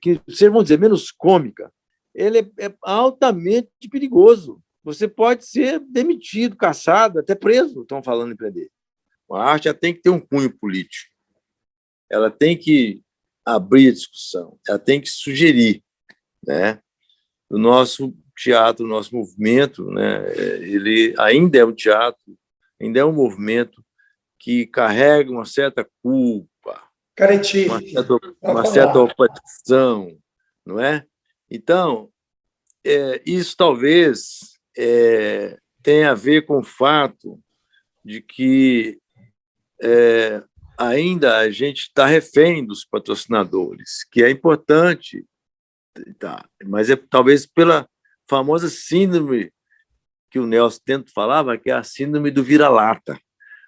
que seja, vamos dizer, menos cômica, ele é altamente perigoso. Você pode ser demitido, caçado, até preso, estão falando em prender. A arte tem que ter um cunho político. Ela tem que abrir a discussão, ela tem que sugerir, né? O nosso teatro, o nosso movimento, né? Ele ainda é um teatro, ainda é um movimento que carrega uma certa culpa, uma certa oposição, não é? Então, isso talvez tenha a ver com o fato de que ainda a gente está refém dos patrocinadores, que é importante, tá? Mas é talvez pela famosa síndrome que o Nelson Tento falava, que é a síndrome do vira-lata.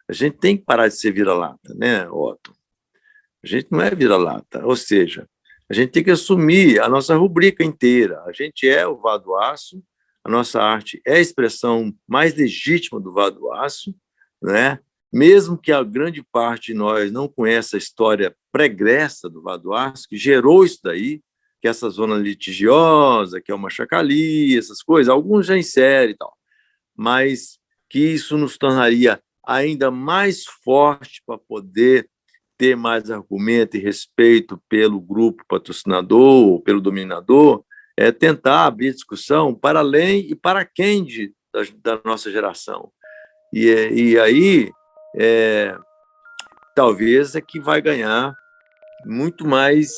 A gente tem que parar de ser vira-lata, né, Otto? A gente não é vira-lata, ou seja, a gente tem que assumir a nossa rubrica inteira. A gente é o Vale do Aço, a nossa arte é a expressão mais legítima do Vale do Aço, né? Mesmo que a grande parte de nós não conheça a história pregressa do Vale do Aço, que gerou isso daí, que é essa zona litigiosa, que é uma chacalia, essas coisas, alguns já inserem e tal, mas que isso nos tornaria ainda mais forte para poder ter mais argumento e respeito pelo grupo patrocinador ou pelo dominador, é tentar abrir discussão para além e para quem da nossa geração. E aí, talvez é que vai ganhar muito mais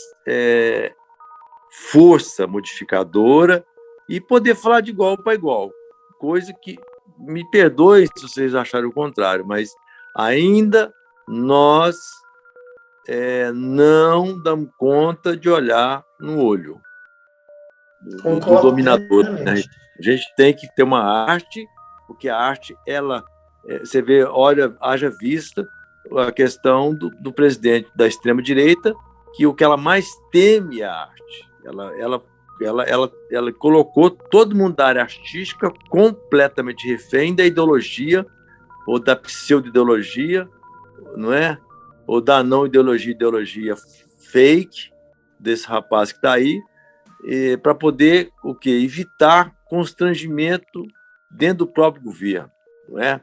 força modificadora e poder falar de igual para igual, coisa que, me perdoe se vocês acharem o contrário, mas ainda nós não damos conta de olhar no olho do dominador. Né? A gente tem que ter uma arte, porque a arte, ela, você vê, olha, haja vista a questão do presidente da extrema-direita, que o que ela mais teme é a arte. Ela colocou todo mundo da área artística completamente refém da ideologia, ou da pseudo-ideologia, não é? Ou da ideologia fake desse rapaz que está aí, para poder o quê? Evitar constrangimento dentro do próprio governo, não é?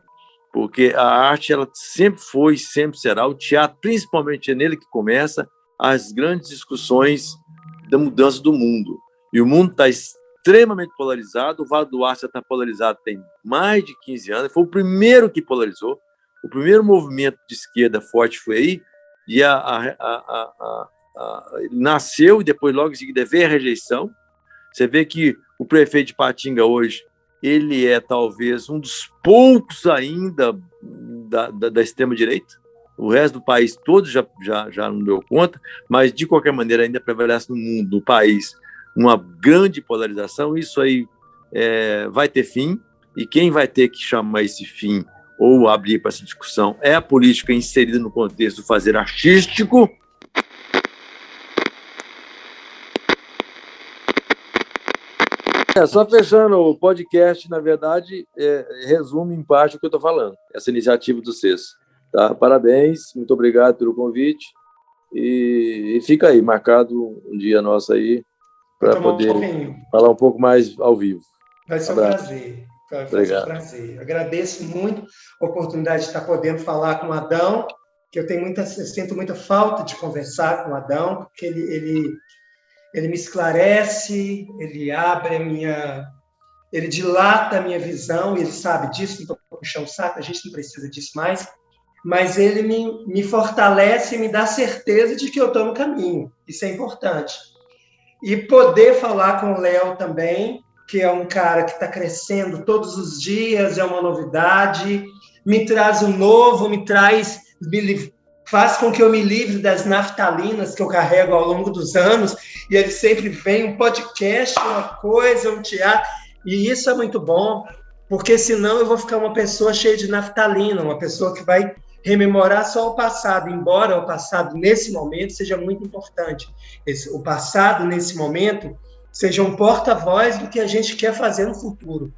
Porque a arte, ela sempre foi e sempre será, o teatro, principalmente, é nele que começa as grandes discussões da mudança do mundo. E o mundo está extremamente polarizado, o Vale do Aço está polarizado tem mais de 15 anos, foi o primeiro que polarizou, o primeiro movimento de esquerda forte foi aí, e nasceu, e depois logo em seguida veio a rejeição. Você vê que o prefeito de Patinga hoje, ele é talvez um dos poucos ainda da extrema-direita, o resto do país todo já não deu conta, mas de qualquer maneira ainda prevalece no mundo, no país, uma grande polarização. Isso aí vai ter fim, e quem vai ter que chamar esse fim ou abrir para essa discussão é a política inserida no contexto do fazer artístico. Só fechando, o podcast, na verdade, resume em parte o que eu estou falando, essa iniciativa do CES. Tá? Parabéns, muito obrigado pelo convite, e fica aí, marcado um dia nosso aí, para poder falar um pouco mais ao vivo. Vai ser um prazer. Vai ser um prazer. Agradeço muito a oportunidade de estar podendo falar com o Adão, que eu sinto muita falta de conversar com o Adão, porque ele me esclarece, ele abre ele dilata a minha visão, e ele sabe disso, não estou puxando o saco, a gente não precisa disso mais, mas ele me fortalece e me dá certeza de que eu estou no caminho. Isso é importante. E poder falar com o Léo também, que é um cara que está crescendo todos os dias, é uma novidade, me traz um novo, faz com que eu me livre das naftalinas que eu carrego ao longo dos anos, e ele sempre vem um podcast, uma coisa, um teatro, e isso é muito bom, porque senão eu vou ficar uma pessoa cheia de naftalina, uma pessoa que vai rememorar só o passado, embora o passado, nesse momento, seja muito importante. O passado, nesse momento, seja um porta-voz do que a gente quer fazer no futuro,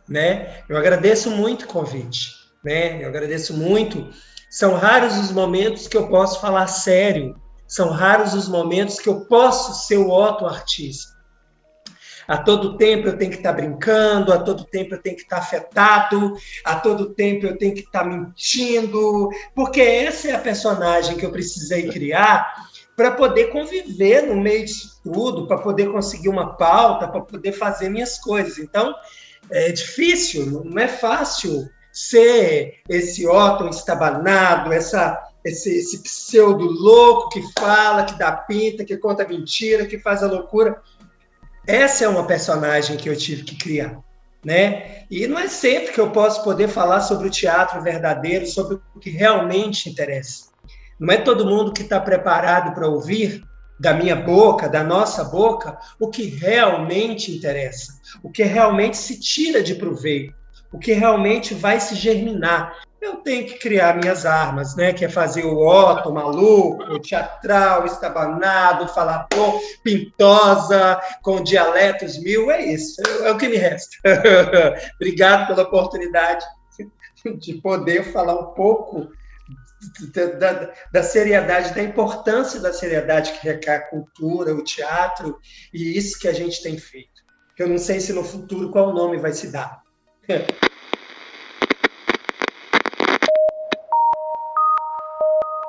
né? Eu agradeço muito o convite, né? Eu agradeço muito. São raros os momentos que eu posso falar sério, são raros os momentos que eu posso ser o Otto artista. A todo tempo eu tenho que estar brincando, a todo tempo eu tenho que estar afetado, a todo tempo eu tenho que estar mentindo, porque essa é a personagem que eu precisei criar para poder conviver no meio disso tudo, para poder conseguir uma pauta, para poder fazer minhas coisas. Então, é difícil, não é fácil ser esse Otto estabanado, esse pseudo louco que fala, que dá pinta, que conta mentira, que faz a loucura. Essa é uma personagem que eu tive que criar, né? E não é sempre que eu posso poder falar sobre o teatro verdadeiro, sobre o que realmente interessa. Não é todo mundo que está preparado para ouvir da minha boca, da nossa boca, o que realmente interessa, o que realmente se tira de proveito, o que realmente vai se germinar. Eu tenho que criar minhas armas, né? Que é fazer o Otto, maluco, teatral, estabanado, falador, pintosa, com dialetos mil, é isso, é o que me resta. Obrigado pela oportunidade de poder falar um pouco da seriedade, da importância da seriedade que requer a cultura, o teatro, e isso que a gente tem feito. Eu não sei se no futuro qual nome vai se dar.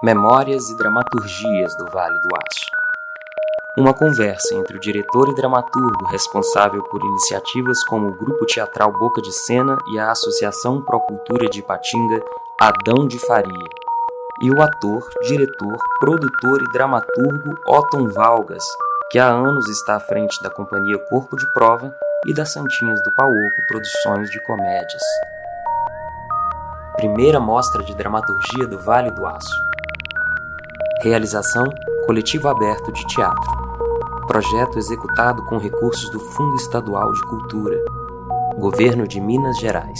Memórias e Dramaturgias do Vale do Aço. Uma conversa entre o diretor e dramaturgo responsável por iniciativas como o Grupo Teatral Boca de Cena e a Associação Procultura de Ipatinga, Adão de Faria, e o ator, diretor, produtor e dramaturgo Otton Valgas, que há anos está à frente da Companhia Corpo de Prova e das Santinhas do Pauoco Produções de Comédias. Primeira Mostra de Dramaturgia do Vale do Aço. Realização: Coletivo Aberto de Teatro. Projeto executado com recursos do Fundo Estadual de Cultura. Governo de Minas Gerais.